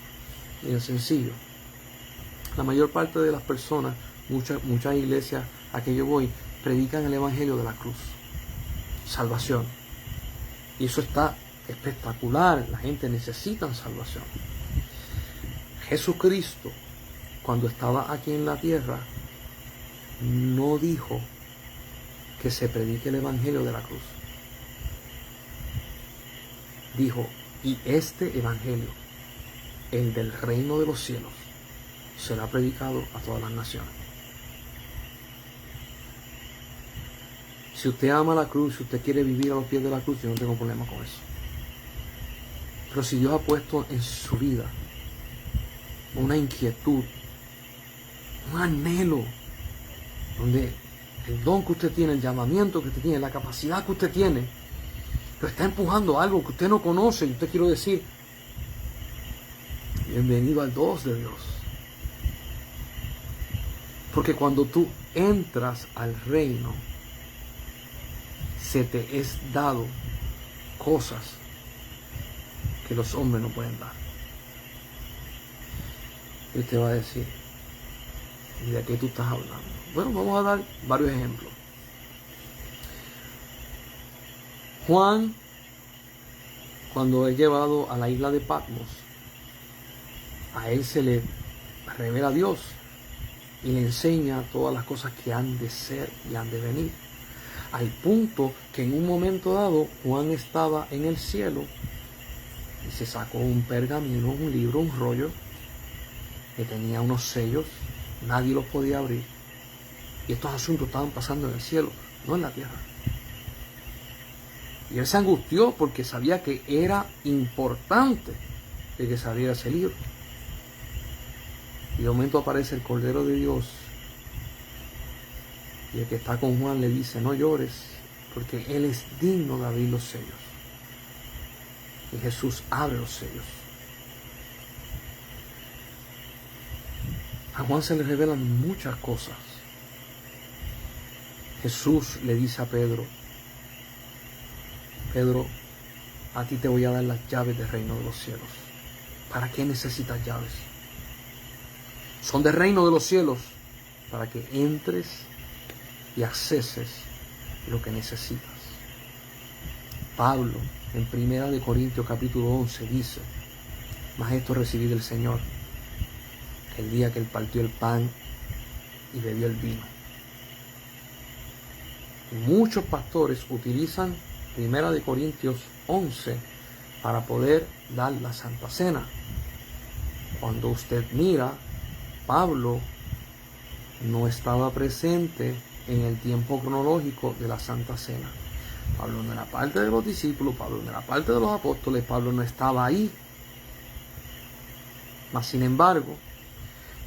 Y es sencillo. La mayor parte de las personas, muchas iglesias a que yo voy, predican el evangelio de la cruz, salvación. Y eso está espectacular, la gente necesita salvación. Jesucristo, cuando estaba aquí en la tierra, no dijo que se predique el evangelio de la cruz. Dijo, y este evangelio, el del reino de los cielos, será predicado a todas las naciones. Si usted ama la cruz, si usted quiere vivir a los pies de la cruz, yo no tengo problema con eso. Pero si Dios ha puesto en su vida una inquietud, un anhelo, donde el don que usted tiene, el llamamiento que usted tiene, la capacidad que usted tiene, pero está empujando algo que usted no conoce, y usted quiere decir, bienvenido al 2 de Dios. Porque cuando tú entras al reino, se te es dado cosas que los hombres no pueden dar. Y usted va a decir, ¿y de qué tú estás hablando? Bueno, vamos a dar varios ejemplos. Juan, cuando es llevado a la isla de Patmos, a él se le revela a Dios y le enseña todas las cosas que han de ser y han de venir. Al punto que en un momento dado Juan estaba en el cielo y se sacó un pergamino, un libro, un rollo que tenía unos sellos, nadie los podía abrir. Y estos asuntos estaban pasando en el cielo, no en la tierra. Y él se angustió porque sabía que era importante de que saliera ese libro. Y de momento aparece el Cordero de Dios. Y el que está con Juan le dice, no llores, porque él es digno de abrir los sellos. Y Jesús abre los sellos. A Juan se le revelan muchas cosas. Jesús le dice a Pedro, Pedro, a ti te voy a dar las llaves del reino de los cielos. ¿Para qué necesitas llaves? Son del reino de los cielos, para que entres y acceses lo que necesitas. Pablo, en 1 Corintios capítulo 11, dice, mas esto recibí del Señor, el día que él partió el pan y bebió el vino. Muchos pastores utilizan 1 Corintios 11 para poder dar la Santa Cena. Cuando usted mira, Pablo no estaba presente en el tiempo cronológico de la Santa Cena. Pablo no era parte de los discípulos, Pablo no era parte de los apóstoles, Pablo no estaba ahí. Mas sin embargo,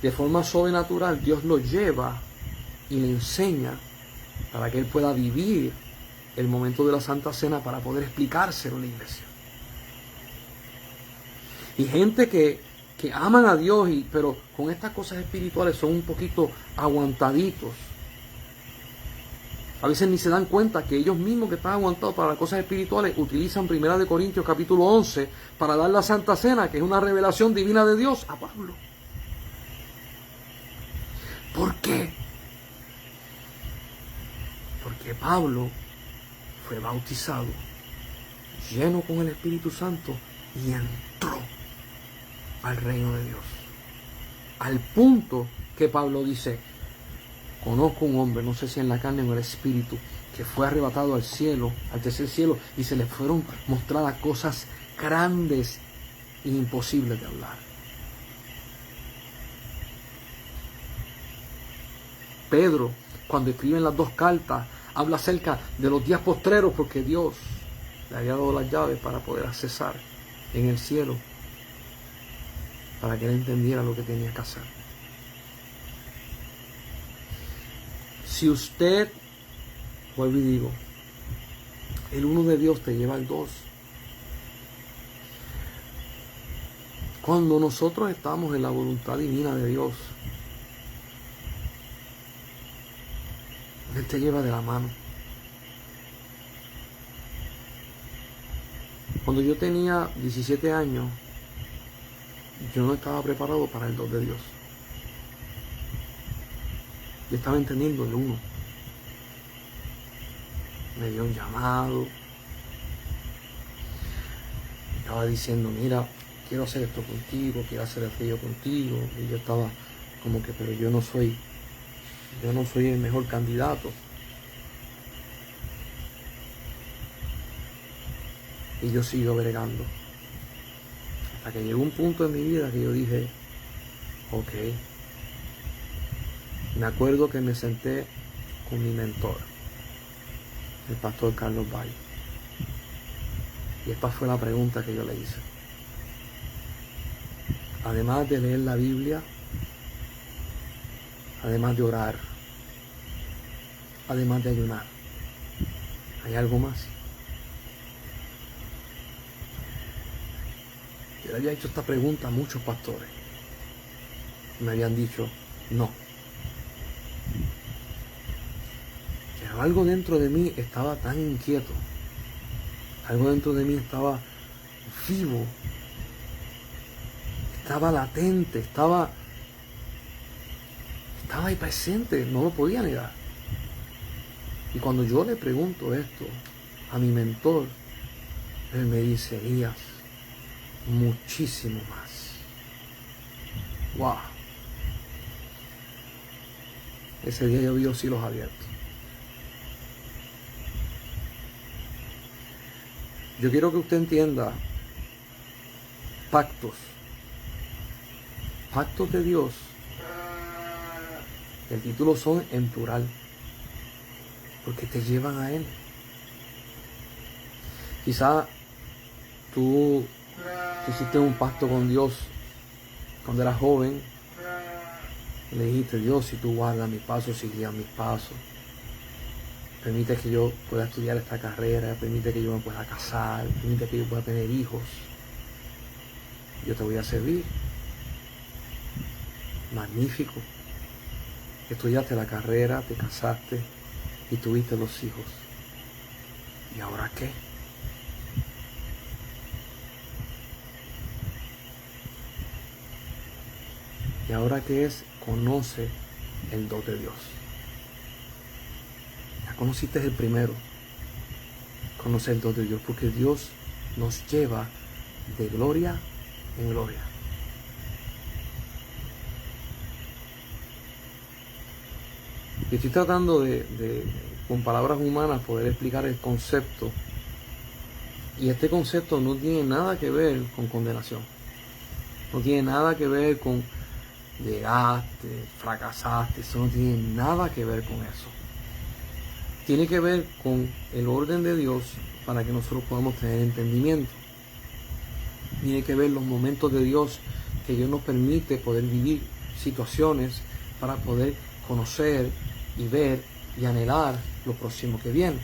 de forma sobrenatural, Dios lo lleva y le enseña para que él pueda vivir el momento de la Santa Cena para poder explicárselo a la iglesia. Y gente que aman a Dios, pero con estas cosas espirituales son un poquito aguantaditos. A veces ni se dan cuenta que ellos mismos que están aguantados para las cosas espirituales utilizan 1 Corintios capítulo 11 para dar la Santa Cena, que es una revelación divina de Dios, a Pablo. ¿Por qué? Porque Pablo fue bautizado, lleno con el Espíritu Santo, y entró al reino de Dios. Al punto que Pablo dice: conozco un hombre, no sé si en la carne o en el espíritu, que fue arrebatado al cielo, al tercer cielo, y se le fueron mostradas cosas grandes e imposibles de hablar. Pedro, cuando escribe en las 2 cartas, habla acerca de los días postreros, porque Dios le había dado las llaves para poder accesar en el cielo, para que él entendiera lo que tenía que hacer. Si usted, vuelvo y digo, el 1 de Dios te lleva al 2. Cuando nosotros estamos en la voluntad divina de Dios, Él te lleva de la mano. Cuando yo tenía 17 años, yo no estaba preparado para el 2 de Dios. Yo estaba entendiendo el 1. Me dio un llamado. Estaba diciendo: mira, quiero hacer esto contigo, quiero hacer aquello contigo. Y yo estaba como que, pero yo no soy el mejor candidato. Y yo sigo bregando. Hasta que llegó un punto en mi vida que yo dije: ok. Me acuerdo que me senté con mi mentor, el pastor Carlos Valle. Y esta fue la pregunta que yo le hice. Además de leer la Biblia, además de orar, además de ayunar, ¿hay algo más? Yo le había hecho esta pregunta a muchos pastores. Me habían dicho: no. Pero algo dentro de mí estaba tan inquieto. Algo dentro de mí estaba vivo. Estaba latente, estaba ahí presente, no lo podía negar. Y cuando yo le pregunto esto a mi mentor, él me dice: Elías, muchísimo más. Wow. Ese día yo vi los cielos abiertos. Yo quiero que usted entienda pactos. Pactos de Dios. El título son en plural, porque te llevan a Él. Quizá tú hiciste un pacto con Dios cuando eras joven. Le dijiste: Dios, si tú guardas mis pasos, si guías mis pasos, permite que yo pueda estudiar esta carrera, permite que yo me pueda casar, permite que yo pueda tener hijos, yo te voy a servir. Magnífico. Estudiaste la carrera, te casaste y tuviste los hijos. ¿Y ahora qué? ¿Y ahora qué es? Conoce el don de Dios. Ya conociste el primero. Conoce el don de Dios, porque Dios nos lleva de gloria en gloria. Y estoy tratando de con palabras humanas poder explicar el concepto. Y este concepto no tiene nada que ver con condenación. No tiene nada que ver con llegaste, fracasaste. Eso no tiene nada que ver con eso. Tiene que ver con el orden de Dios para que nosotros podamos tener entendimiento. Tiene que ver los momentos de Dios que Dios nos permite poder vivir situaciones para poder conocer y ver y anhelar lo próximo que viene.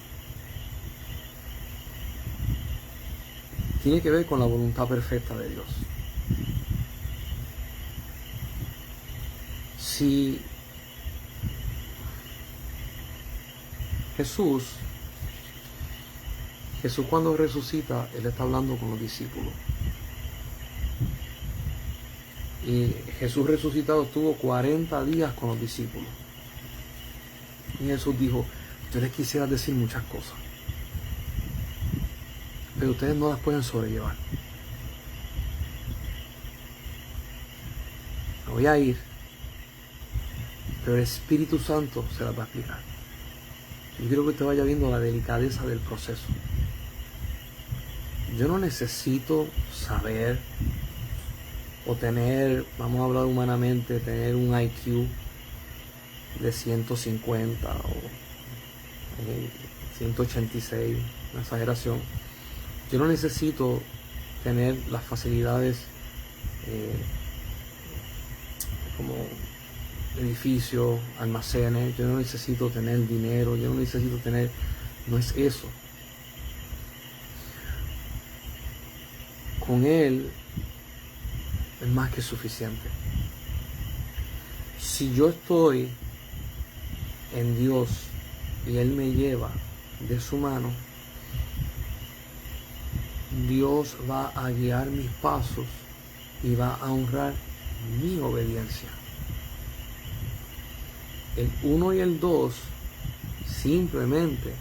Tiene que ver con la voluntad perfecta de Dios. Si Jesús cuando resucita, Él está hablando con los discípulos. Y Jesús resucitado estuvo 40 días con los discípulos. Y Jesús dijo, yo les quisiera decir muchas cosas, pero ustedes no las pueden sobrellevar. Me voy a ir, pero el Espíritu Santo se las va a explicar. Yo quiero que usted vaya viendo la delicadeza del proceso. Yo no necesito saber o tener, vamos a hablar humanamente, tener un IQ de 150 o 186, una exageración. Yo no necesito tener las facilidades como edificios, almacenes. Yo no necesito tener dinero, yo no necesito tener, no es eso. Con Él es más que suficiente. Si yo estoy en Dios y Él me lleva de su mano, Dios va a guiar mis pasos y va a honrar mi obediencia. El 1 y el 2, simplemente,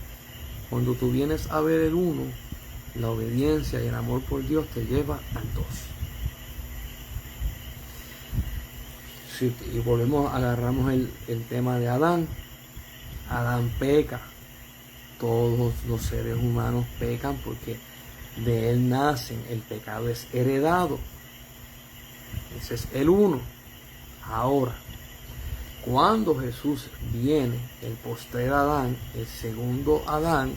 cuando tú vienes a ver el 1, la obediencia y el amor por Dios te lleva al 2. Y volvemos, agarramos el tema de Adán. Adán peca. Todos los seres humanos pecan porque de él nacen. El pecado es heredado. Ese es el 1. Ahora, cuando Jesús viene, el postrer Adán, el segundo Adán,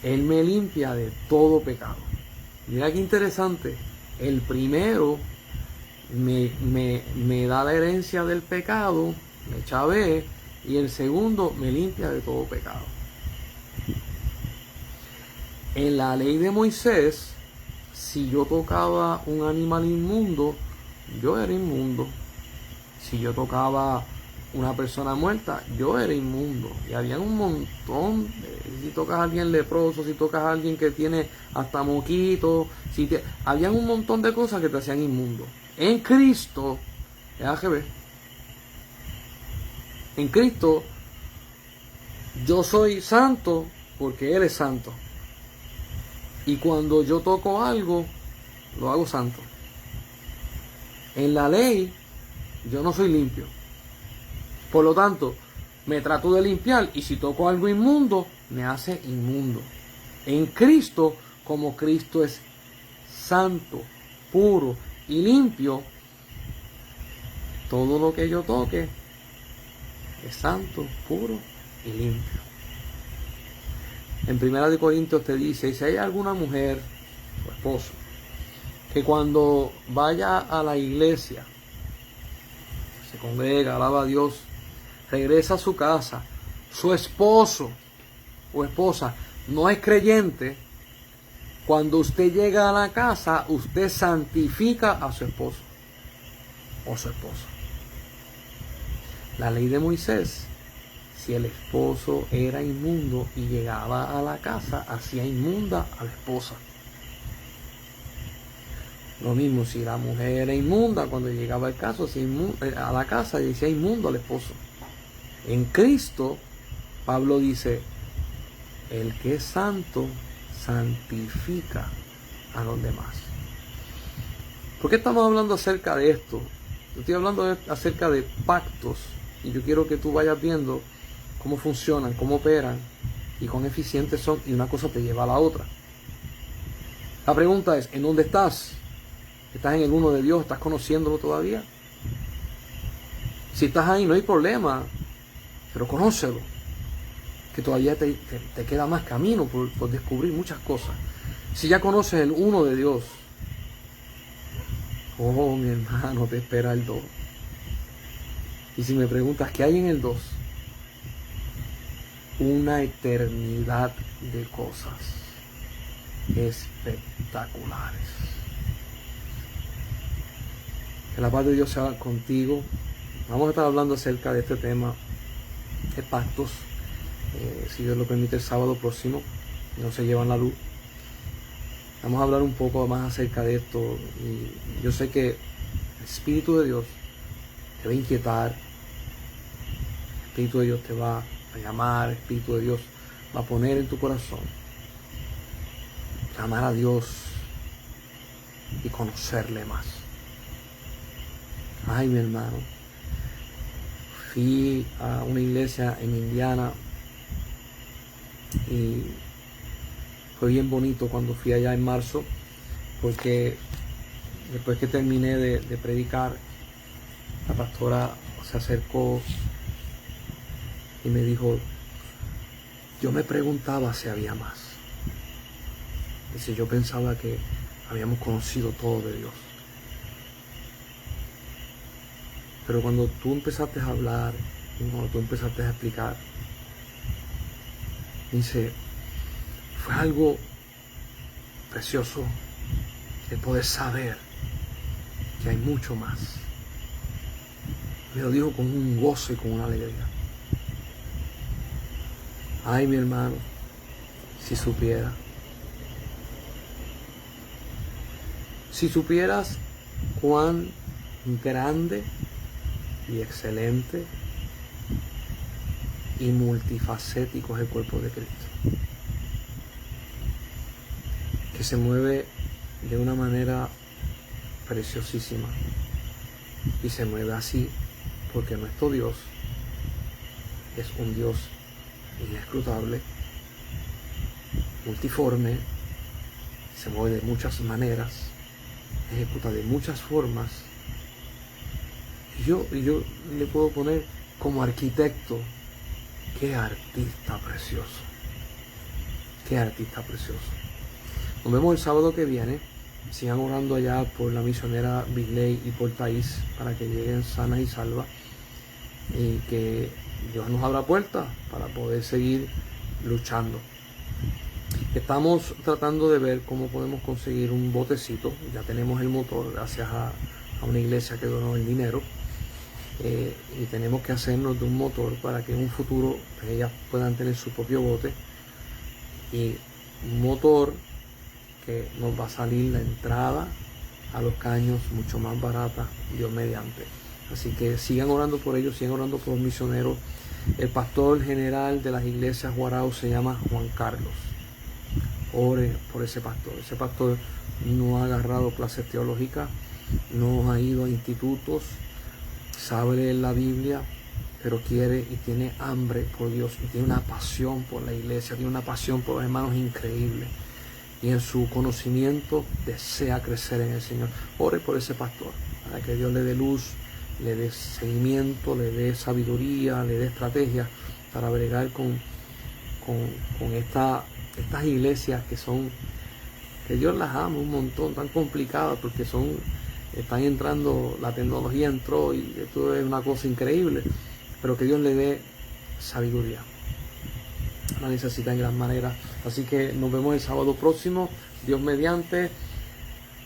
Él me limpia de todo pecado. Mira qué interesante. El primero me da la herencia del pecado, me chavé, y el segundo me limpia de todo pecado. En la ley de Moisés, si yo tocaba un animal inmundo, yo era inmundo. Si yo tocaba una persona muerta, yo era inmundo. Y había un montón si tocas a alguien leproso, si tocas a alguien que tiene hasta moquito, habían un montón de cosas que te hacían inmundo. En Cristo, es AGB. En Cristo, yo soy santo porque Él es santo. Y cuando yo toco algo, lo hago santo. En la ley, yo no soy limpio. Por lo tanto, me trato de limpiar y si toco algo inmundo, me hace inmundo. En Cristo, como Cristo es santo, puro y limpio, todo lo que yo toque es santo, puro y limpio. En 1 Corintios te dice, si hay alguna mujer o esposo que cuando vaya a la iglesia, se congrega, alaba a Dios, regresa a su casa, su esposo o esposa no es creyente, cuando usted llega a la casa, usted santifica a su esposo o su esposa. La ley de Moisés, si el esposo era inmundo y llegaba a la casa, hacía inmunda a la esposa. Lo mismo si la mujer era inmunda, cuando llegaba al caso, a la casa, decía inmundo al esposo. En Cristo, Pablo dice, el que es santo, santifica a los demás. ¿Por qué estamos hablando acerca de esto? Yo estoy hablando acerca de pactos, y yo quiero que tú vayas viendo cómo funcionan, cómo operan y cuán eficientes son, y una cosa te lleva a la otra. La pregunta es, ¿en dónde estás? ¿Estás en el uno de Dios? ¿Estás conociéndolo todavía? Si estás ahí no hay problema, pero conócelo, que todavía te queda más camino por descubrir muchas cosas. Si ya conoces el uno de Dios, oh mi hermano, te espera el 2. Y si me preguntas qué hay en el 2, una eternidad de cosas espectaculares. Que la paz de Dios sea contigo. Vamos a estar hablando acerca de este tema de pactos, si Dios lo permite, el sábado próximo. No se llevan la luz. Vamos a hablar un poco más acerca de esto, y yo sé que el Espíritu de Dios te va a inquietar, el Espíritu de Dios te va a llamar, el Espíritu de Dios va a poner en tu corazón amar a Dios y conocerle más. Ay, mi hermano, fui a una iglesia en Indiana y fue bien bonito cuando fui allá en marzo, porque después que terminé de predicar, la pastora se acercó y me dijo, yo me preguntaba si había más. Dice, yo pensaba que habíamos conocido todo de Dios. Pero cuando tú empezaste a hablar, y cuando tú empezaste a explicar, dice, fue algo precioso el poder saber que hay mucho más. Me lo dijo con un gozo y con una alegría. Ay, mi hermano, si supieras cuán grande y excelente y multifacético es el cuerpo de Cristo, que se mueve de una manera preciosísima, y se mueve así porque nuestro Dios es un Dios inescrutable, multiforme, se mueve de muchas maneras, ejecuta de muchas formas. Y yo le puedo poner como arquitecto, qué artista precioso, qué artista precioso. Nos vemos el sábado que viene. Sigan orando allá por la misionera Bigley y por Thais para que lleguen sanas y salvas, y que Dios nos abra puertas para poder seguir luchando. Estamos tratando de ver cómo podemos conseguir un botecito. Ya tenemos el motor gracias a una iglesia que donó el dinero, y tenemos que hacernos de un motor para que en un futuro ellas puedan tener su propio bote, y un motor que nos va a salir la entrada a los caños mucho más barata, Dios mediante. Así que sigan orando por ellos, sigan orando por los misioneros. El pastor general de las iglesias Guarao se llama Juan Carlos. Ore por ese pastor. Ese pastor no ha agarrado clases teológicas, no ha ido a institutos, sabe leer la Biblia, pero quiere y tiene hambre por Dios, y tiene una pasión por la iglesia, tiene una pasión por los hermanos increíble, y en su conocimiento desea crecer en el Señor. Ore por ese pastor, para que Dios le dé luz, le dé seguimiento, le dé sabiduría, le dé estrategia para bregar con estas iglesias que Dios las ama un montón, tan complicadas, porque están entrando, la tecnología entró y esto es una cosa increíble, pero que Dios le dé sabiduría. La necesita en gran manera. Así que nos vemos el sábado próximo, Dios mediante,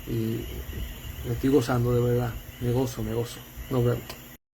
y me estoy gozando de verdad, me gozo. Nos vemos.